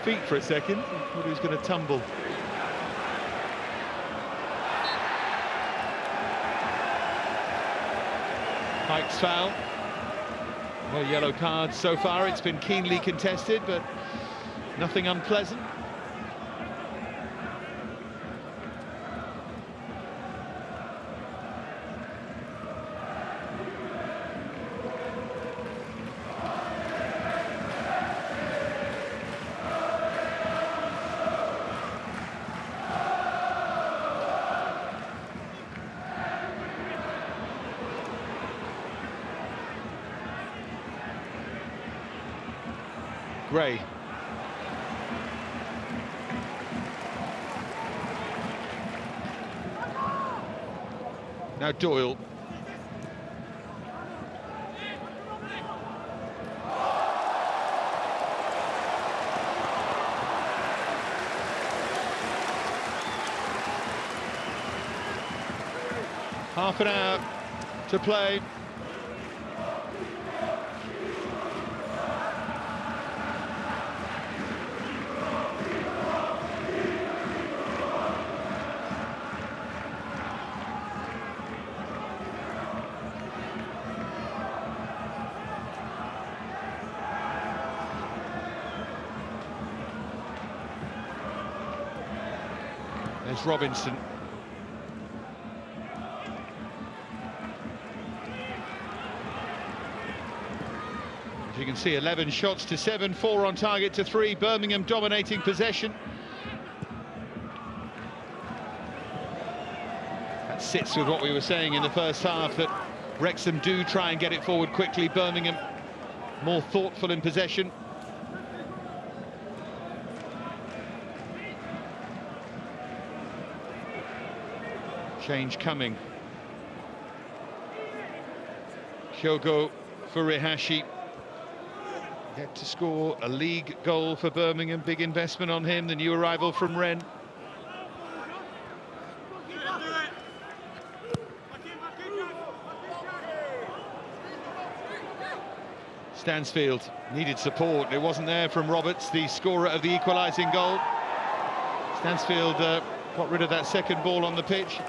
feet for a second. I thought he was going to tumble. Pike's foul. No yellow cards so far. It's been keenly contested, but nothing unpleasant. Gray. Now Doyle. Half an hour to play. There's Robinson. As you can see, 11 shots to 7, 4 on target to 3. Birmingham dominating possession. That sits with what we were saying in the first half, that Wrexham do try and get it forward quickly. Birmingham more thoughtful in possession. Change coming. Kyogo Furuhashi yet to score a league goal for Birmingham. Big investment on him, the new arrival from Rennes. Stansfield needed support. It wasn't there from Roberts, the scorer of the equalising goal. Stansfield got rid of that second ball on the pitch.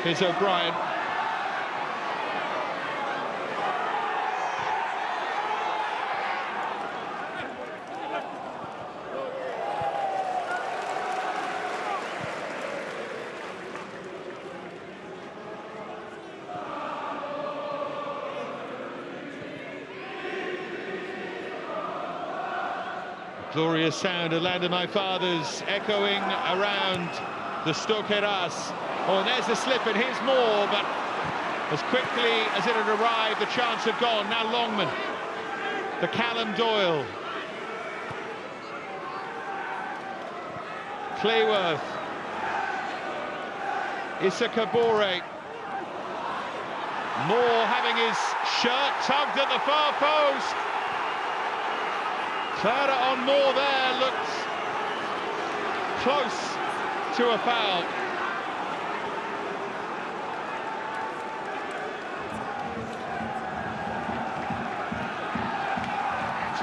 Here's O'Brien. Glorious sound of Land of My Fathers echoing around the Stokeras. Oh, and there's the slip, and here's more, but as quickly as it had arrived, the chance had gone. Now Longman, the Callum Doyle. Clayworth. Issa Kabore. Moore having his shirt tugged at the far post. Clara on Moore there, looked close to a foul.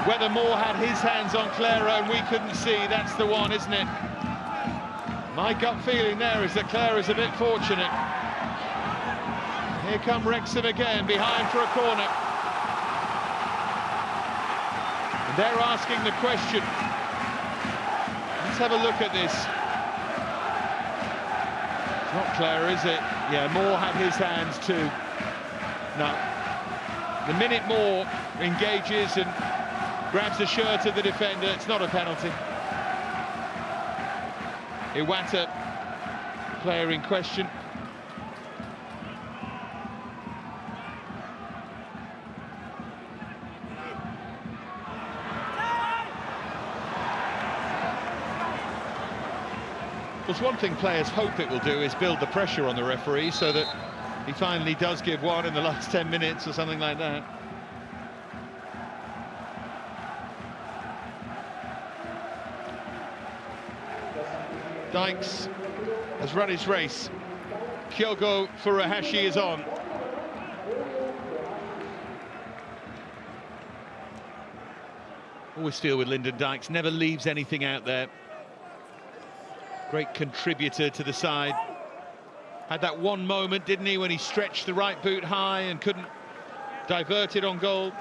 Whether Moore had his hands on Clara and we couldn't see, that's the one, isn't it? My gut feeling there is that Clara's a bit fortunate. Here come Wrexham again, behind for a corner. And they're asking the question. Let's have a look at this. It's not Clara, is it? Yeah, Moore had his hands too. No. The minute Moore engages and grabs the shirt of the defender, it's not a penalty. Iwata, player in question. There's one thing players hope it will do is build the pressure on the referee so that he finally does give one in the last 10 minutes or something like that. Dykes has run his race. Kyogo Furuhashi is on. Always feel with Lyndon Dykes, never leaves anything out there. Great contributor to the side. Had that one moment, didn't he, when he stretched the right boot high and couldn't divert it on goal.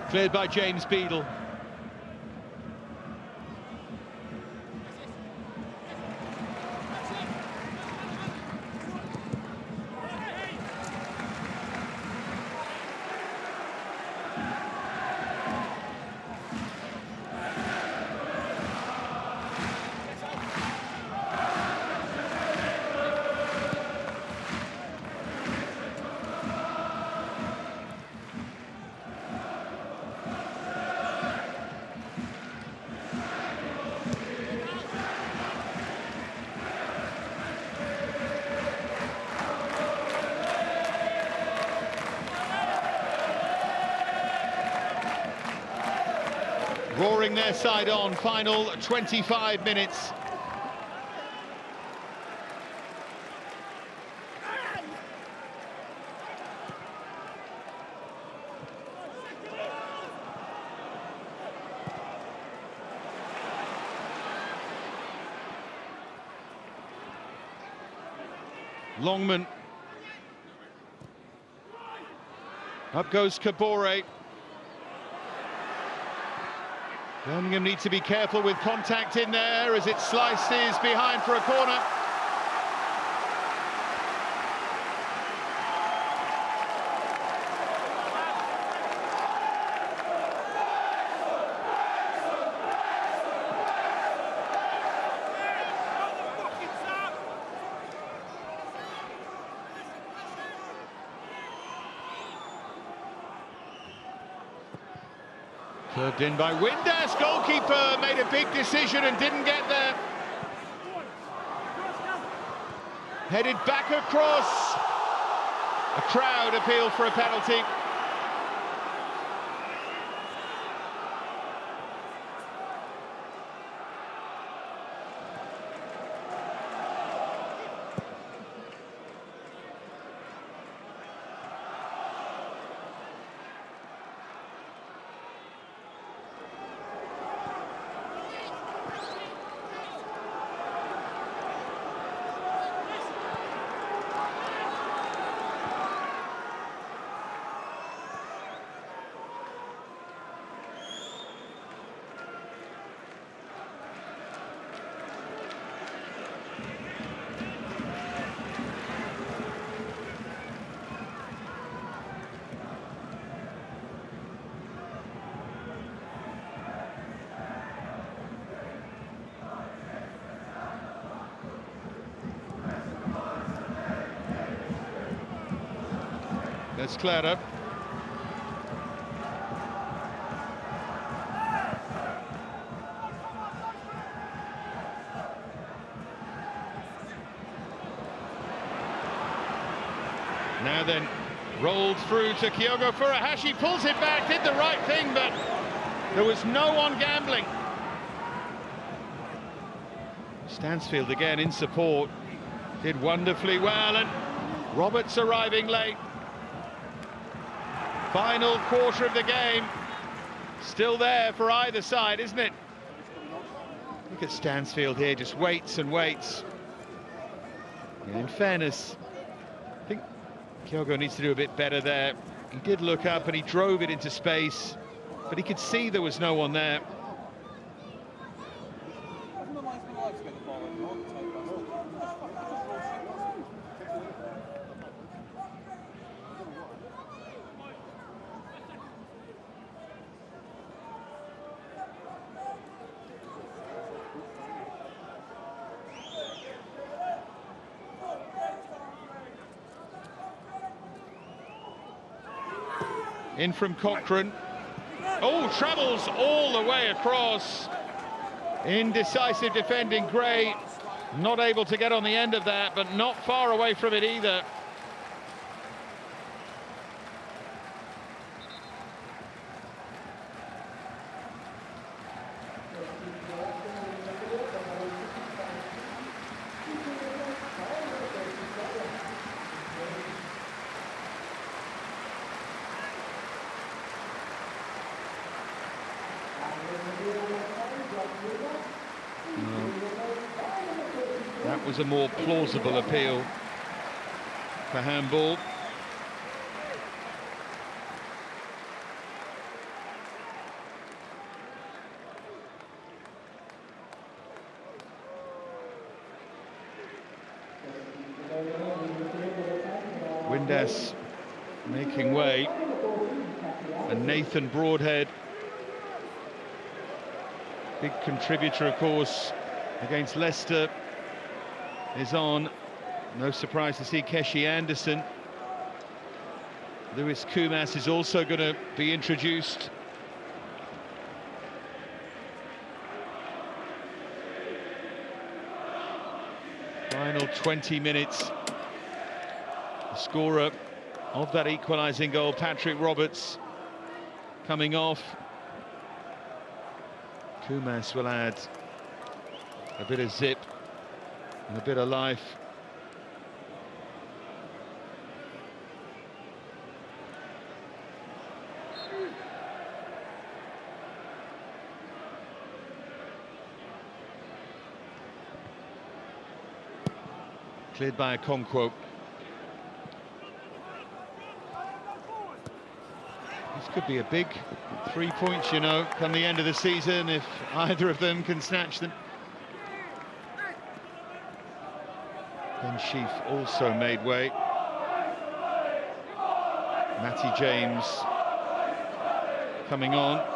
Cleared by James Beadle. Roaring their side on, final 25 minutes. Longman. Up goes Kabore. Birmingham need to be careful with contact in there as it slices behind for a corner. Curved in by Windass, goalkeeper made a big decision and didn't get there. Headed back across. A crowd appeal for a penalty. That's cleared up. Now then, rolled through to Kyogo Furuhashi, pulls it back, did the right thing, but there was no one gambling. Stansfield again in support, did wonderfully well, and Roberts arriving late. Final quarter of the game, still there for either side, isn't it? Look at Stansfield here, just waits and waits. And in fairness, I think Kyogo needs to do a bit better there. He did look up and he drove it into space, but he could see there was no one there. In from Cochrane. Oh, travels all the way across. Indecisive defending, Gray. Not able to get on the end of that, but not far away from it either. That was a more plausible appeal for handball. Windass making way, and Nathan Broadhead, big contributor, of course, against Leicester, is on. No surprise to see Keshi Anderson. Lewis Kumas is also going to be introduced. Final 20 minutes. The scorer of that equalising goal, Patrick Roberts, coming off. Kumas will add a bit of zip and a bit of life. Cleared by a Conquo. This could be a big 3 points, you know, come the end of the season, if either of them can snatch them. Ben Sheaf also made way. Matty James coming on.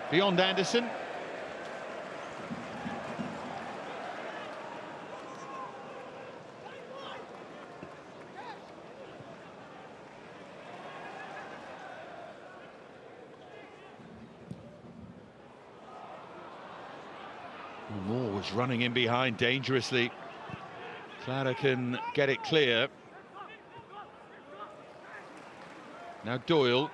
Beyond Anderson. Moore was running in behind dangerously. Clara can get it clear. Now Doyle.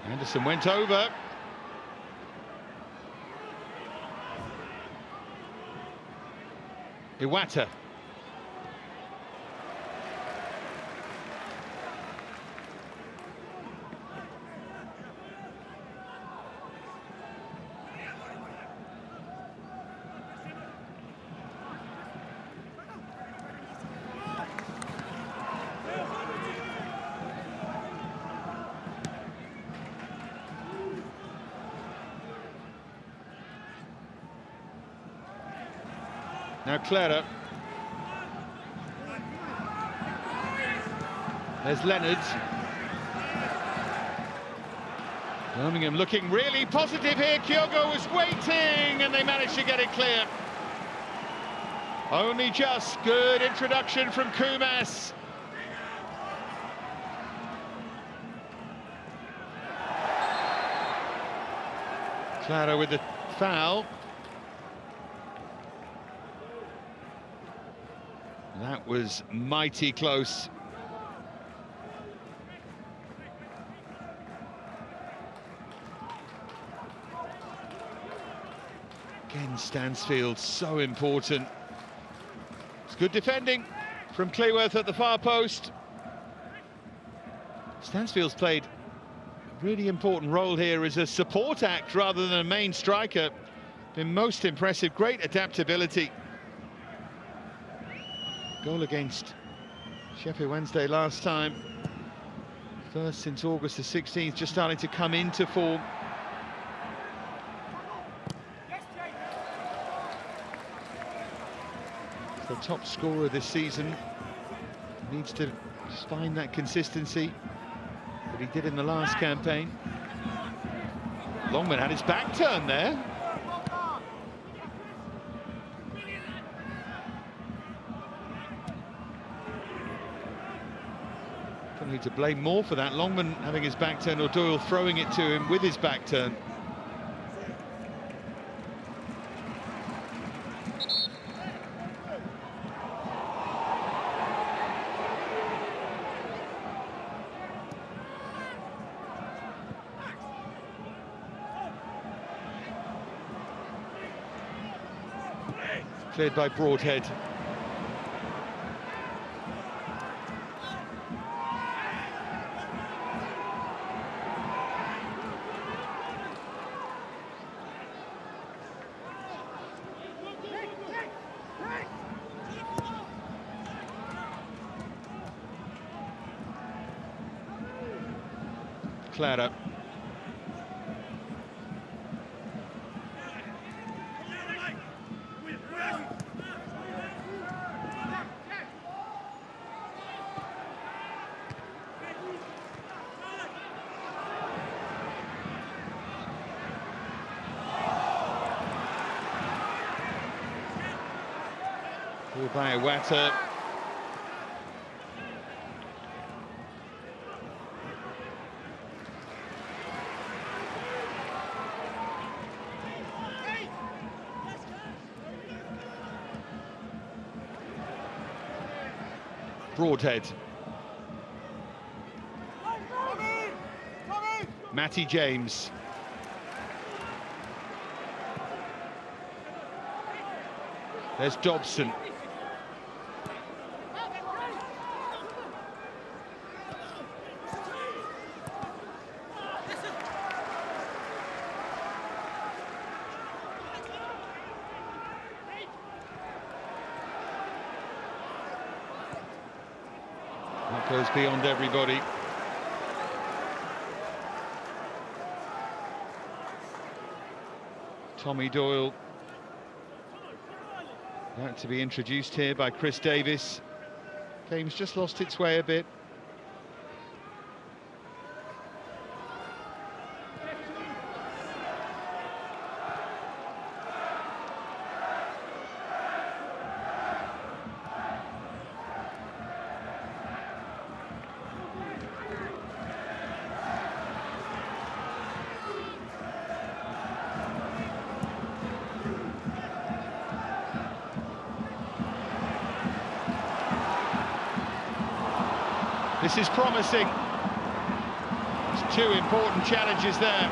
Anderson went over. Iwata. Now Clara. There's Leonard. Birmingham looking really positive here. Kyogo was waiting and they managed to get it clear. Only just. Good introduction from Kumas. Clara with the foul. That was mighty close. Again, Stansfield, so important. It's good defending from Cleworth at the far post. Stansfield's played a really important role here as a support act rather than a main striker. Been most impressive, great adaptability. Goal against Sheffield Wednesday last time. First since August the 16th, just starting to come into form. The top scorer this season, needs to just find that consistency that he did in the last campaign. Longman had his back turned there. Don't need to blame more for that. Longman having his back turned or Doyle throwing it to him with his back turned. Cleared by Broadhead. Clara. By Water. Broadhead. Matty James. There's Dobson. That goes beyond everybody. Tommy Doyle about to be introduced here by Chris Davis. Game's just lost its way a bit. This is promising. There's two important challenges there.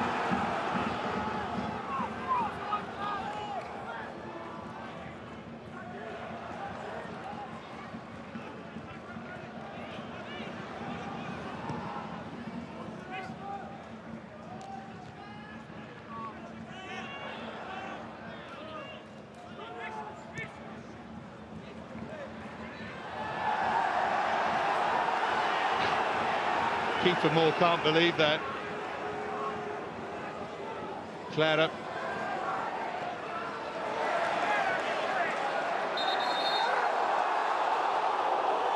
Keeper Moore can't believe that. Clara.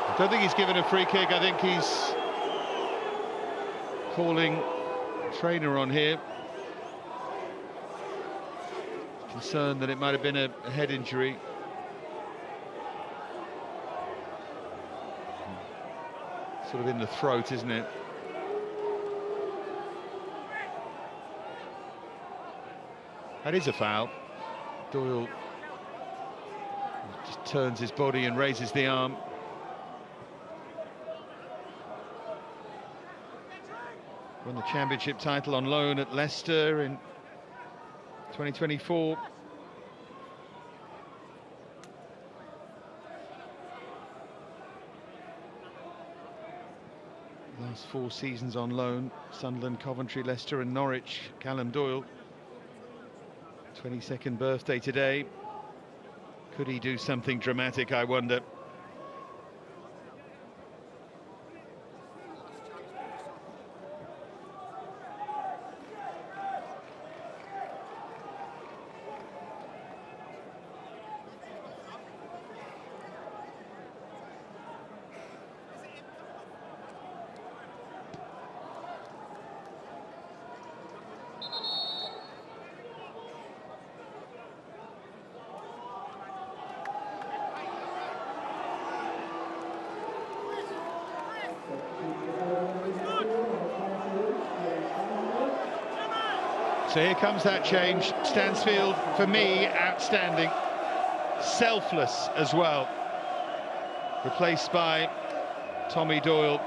I don't think he's given a free kick. I think he's calling trainer on here. Concerned that it might have been a head injury. Sort of in the throat, isn't it? That is a foul. Doyle just turns his body and raises the arm. Won the championship title on loan at Leicester in 2024. 4 seasons on loan. Sunderland, Coventry, Leicester and Norwich. Callum Doyle, 22nd birthday today. Could he do something dramatic, I wonder? So here comes that change. Stansfield, for me, outstanding. Selfless as well. Replaced by Tommy Doyle.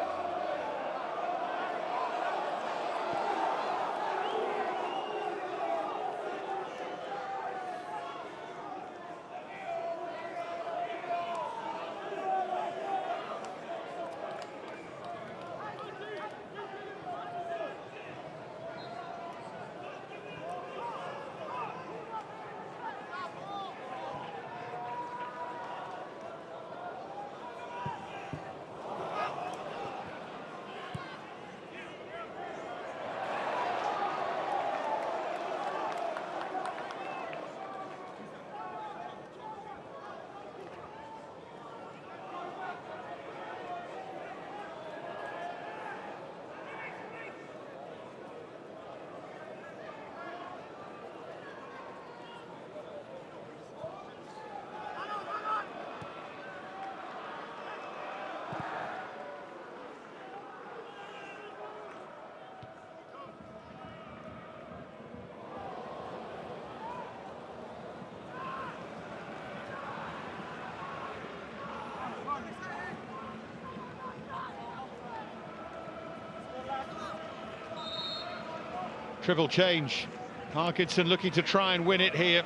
Triple change. Parkinson looking to try and win it here.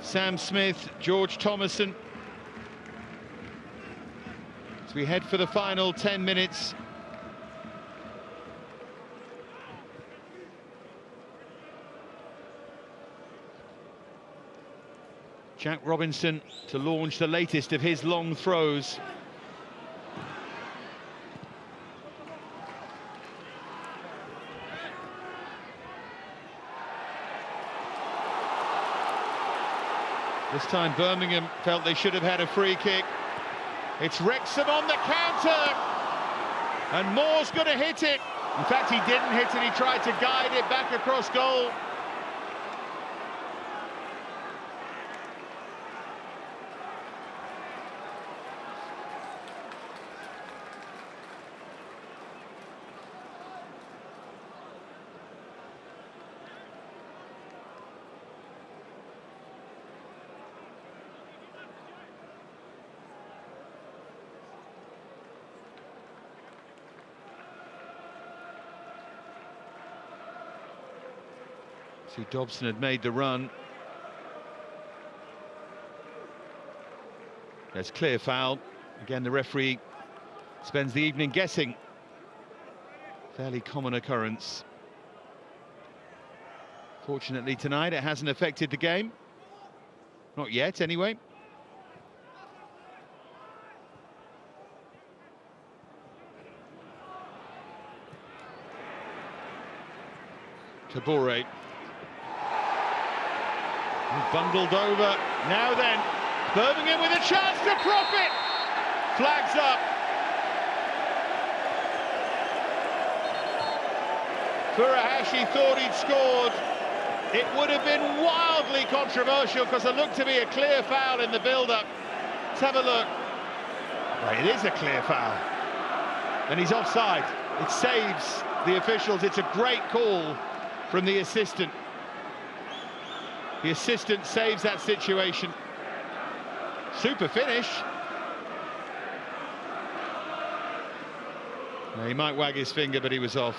Sam Smith, George Thomason. As we head for the final 10 minutes. Jack Robinson to launch the latest of his long throws. This time Birmingham felt they should have had a free kick. It's Wrexham on the counter. And Moore's going to hit it. In fact, he didn't hit it, he tried to guide it back across goal. See, Dobson had made the run. There's clear foul. Again, the referee spends the evening guessing. Fairly common occurrence. Fortunately tonight it hasn't affected the game. Not yet, anyway. Tabore. Bundled over. Now then, Birmingham with a chance to profit. Flags up. Furuhashi thought he'd scored. It would have been wildly controversial because it looked to be a clear foul in the build-up. Let's have a look. Well, it is a clear foul. And he's offside. It saves the officials. It's a great call from the assistant. The assistant saves that situation. Super finish. Now, he might wag his finger, but he was off.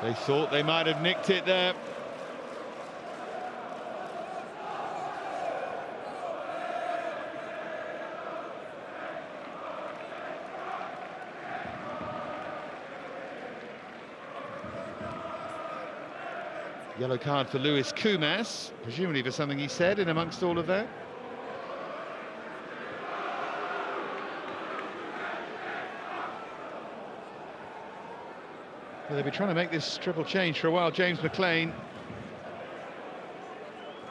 They thought they might have nicked it there. Yellow card for Lewis Kumas, presumably for something he said in amongst all of that. Well, they've been trying to make this triple change for a while. James McLean,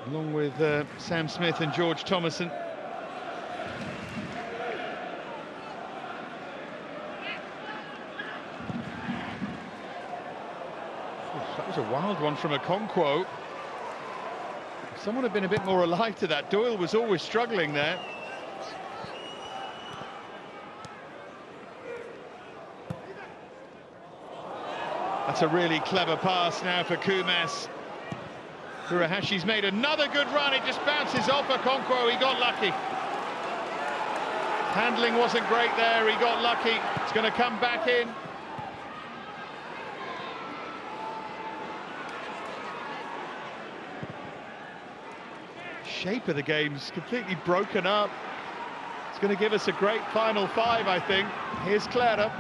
along with Sam Smith and George Thomason. That was a wild one from Okonkwo. If someone had been a bit more alive to that. Doyle was always struggling there. That's a really clever pass now for Kumas. Furuhashi's made another good run. It just bounces off Okonkwo. He got lucky. Handling wasn't great there. He got lucky. It's going to come back in. Shape of the game's completely broken up. It's going to give us a great final five, I think. Here's Clara.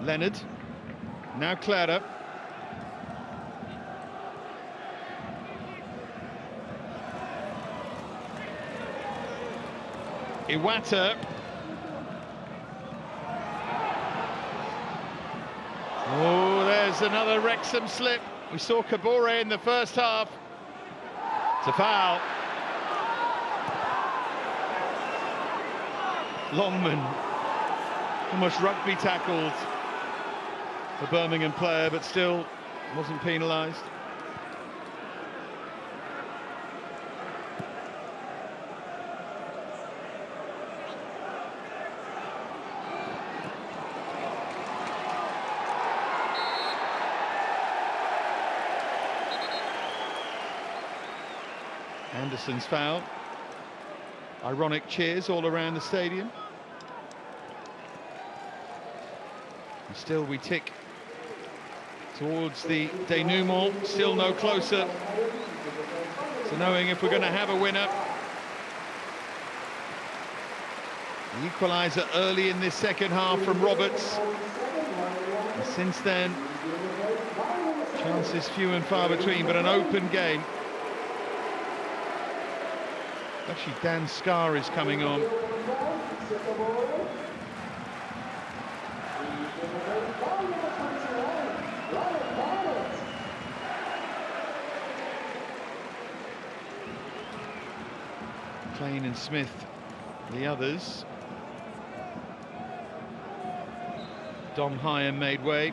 Leonard, now Clara. Iwata. Oh, there's another Wrexham slip. We saw Kabore in the first half. It's a foul. Longman almost rugby tackled the Birmingham player, but still wasn't penalised. Anderson's foul. Ironic cheers all around the stadium. And still we tick towards the denouement, still no closer to knowing if we're going to have a winner. The equaliser early in this second half from Roberts. And since then, chances few and far between, but an open game. Actually, Dan Scarr is coming on. Klein and Smith, the others. Dom Hyam made way.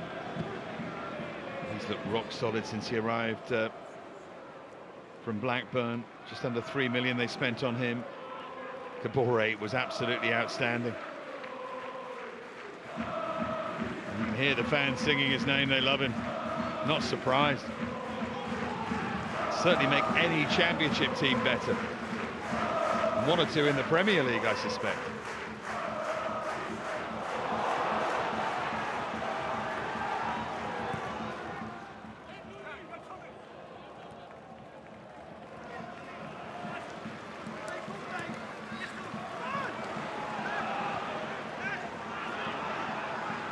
He's looked rock solid since he arrived from Blackburn. Just under 3 million they spent on him. Kabore was absolutely outstanding. You can hear the fans singing his name, they love him. Not surprised. Certainly make any championship team better. One or two in the Premier League, I suspect.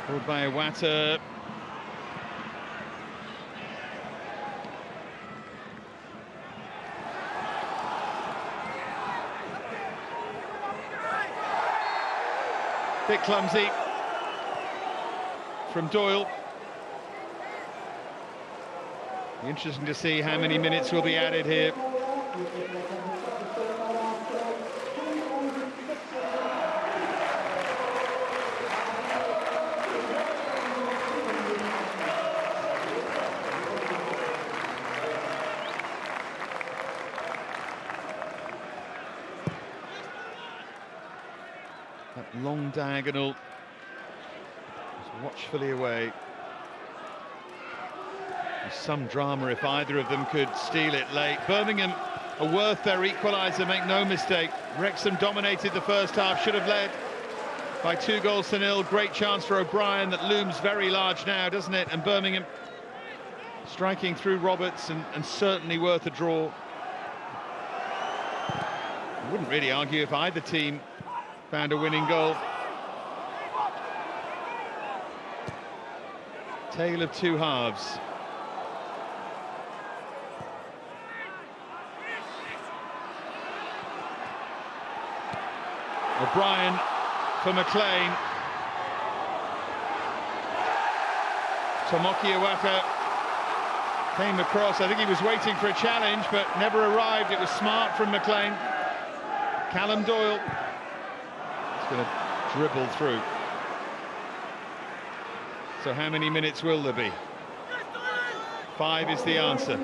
Pulled by Iwata. Bit clumsy from Doyle. Interesting to see how many minutes will be added here. That long diagonal, just watchfully away. Some drama if either of them could steal it late. Birmingham are worth their equaliser, make no mistake. Wrexham dominated the first half, should have led by 2-0. Great chance for O'Brien that looms very large now, doesn't it? And Birmingham striking through Roberts and certainly worth a draw. I wouldn't really argue if either team found a winning goal. Tale of two halves. O'Brien for McLean. Tomoki Iwata came across. I think he was waiting for a challenge, but never arrived. It was smart from McLean. Callum Doyle is going to dribble through. So how many minutes will there be? 5 is the answer.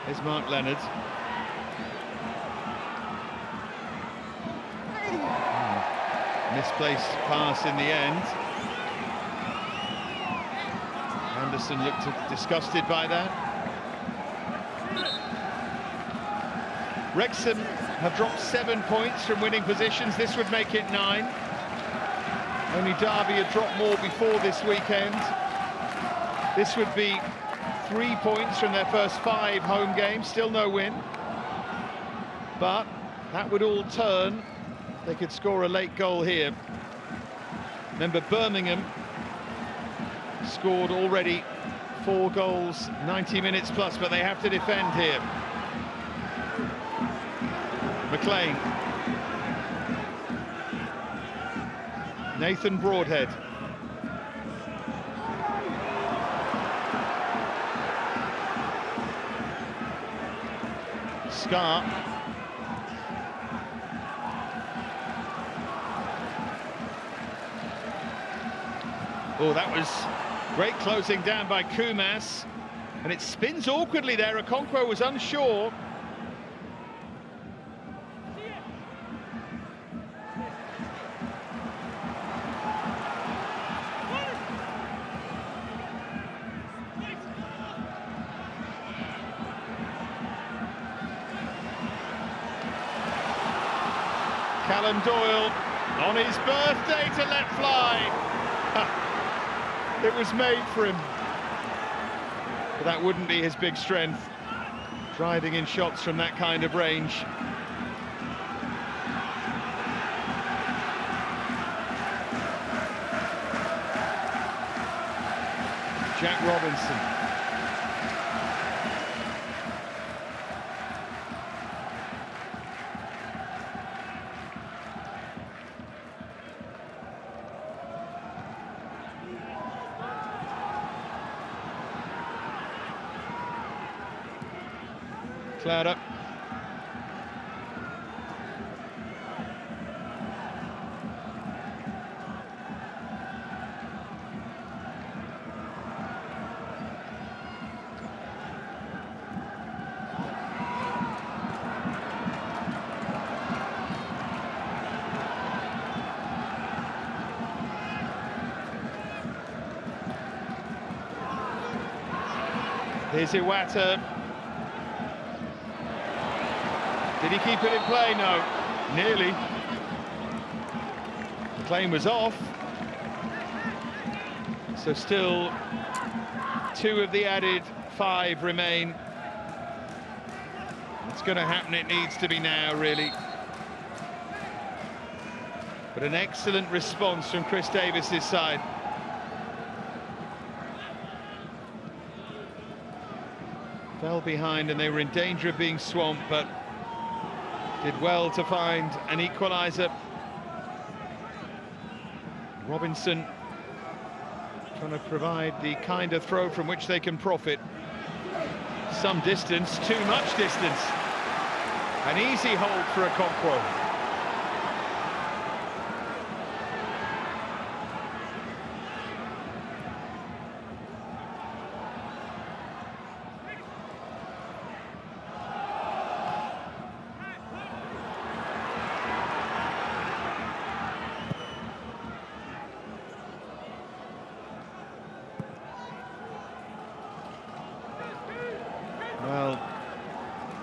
Here's Mark Leonard. Misplaced pass in the end. Anderson looked disgusted by that. Wrexham have dropped 7 points from winning positions. This would make it 9. Only Derby had dropped more before this weekend. This would be 3 points from their first 5 home games. Still no win. But that would all turn. They could score a late goal here. Remember, Birmingham scored already 4 goals, 90 minutes plus, but they have to defend here. McLean. Nathan Broadhead. Scar. Oh, that was great closing down by Kumas. And it spins awkwardly there. Okonkwo was unsure. Callum Doyle on his birthday to let fly. It was made for him. But that wouldn't be his big strength, driving in shots from that kind of range. Jack Robinson. Cloud up. Here's Iwata. Did he keep it in play? No. Nearly. The claim was off. So still 2 of the added 5 remain. It's going to happen. It needs to be now, really. But an excellent response from Chris Davis's side. Fell behind and they were in danger of being swamped, but did well to find an equaliser. Robinson trying to provide the kind of throw from which they can profit. Some distance, too much distance. An easy hold for Okonkwo.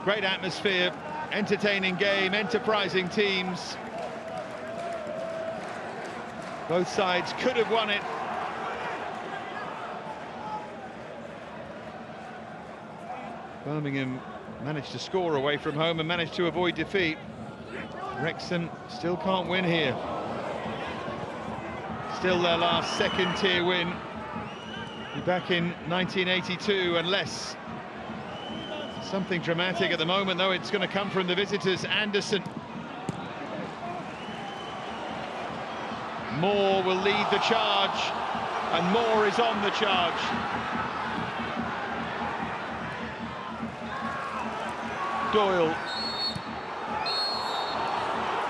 Great atmosphere, entertaining game, enterprising teams. Both sides could have won it. Birmingham managed to score away from home and managed to avoid defeat. Wrexham still can't win here. Still their last second-tier win. Back in 1982, unless something dramatic at the moment, though, it's going to come from the visitors. Anderson. Moore will lead the charge, and Moore is on the charge. Doyle.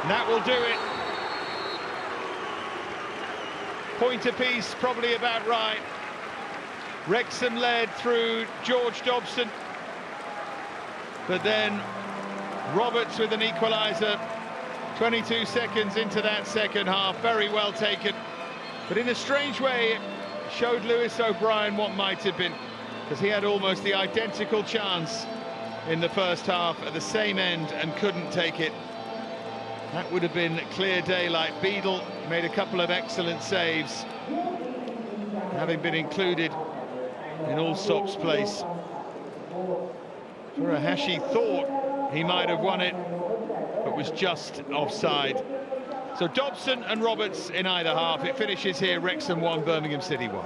And that will do it. Point apiece, probably about right. Wrexham led through George Dobson, but then Roberts with an equaliser 22 seconds into that second half. Very well taken, but in a strange way it showed Lewis O'Brien what might have been, because he had almost the identical chance in the first half at the same end and couldn't take it. That would have been clear daylight. Beadle made a couple of excellent saves, having been included in Allsop's place. Furuhashi thought he might have won it, but was just offside. So Dobson and Roberts in either half. It finishes here, Wrexham 1, Birmingham City 1.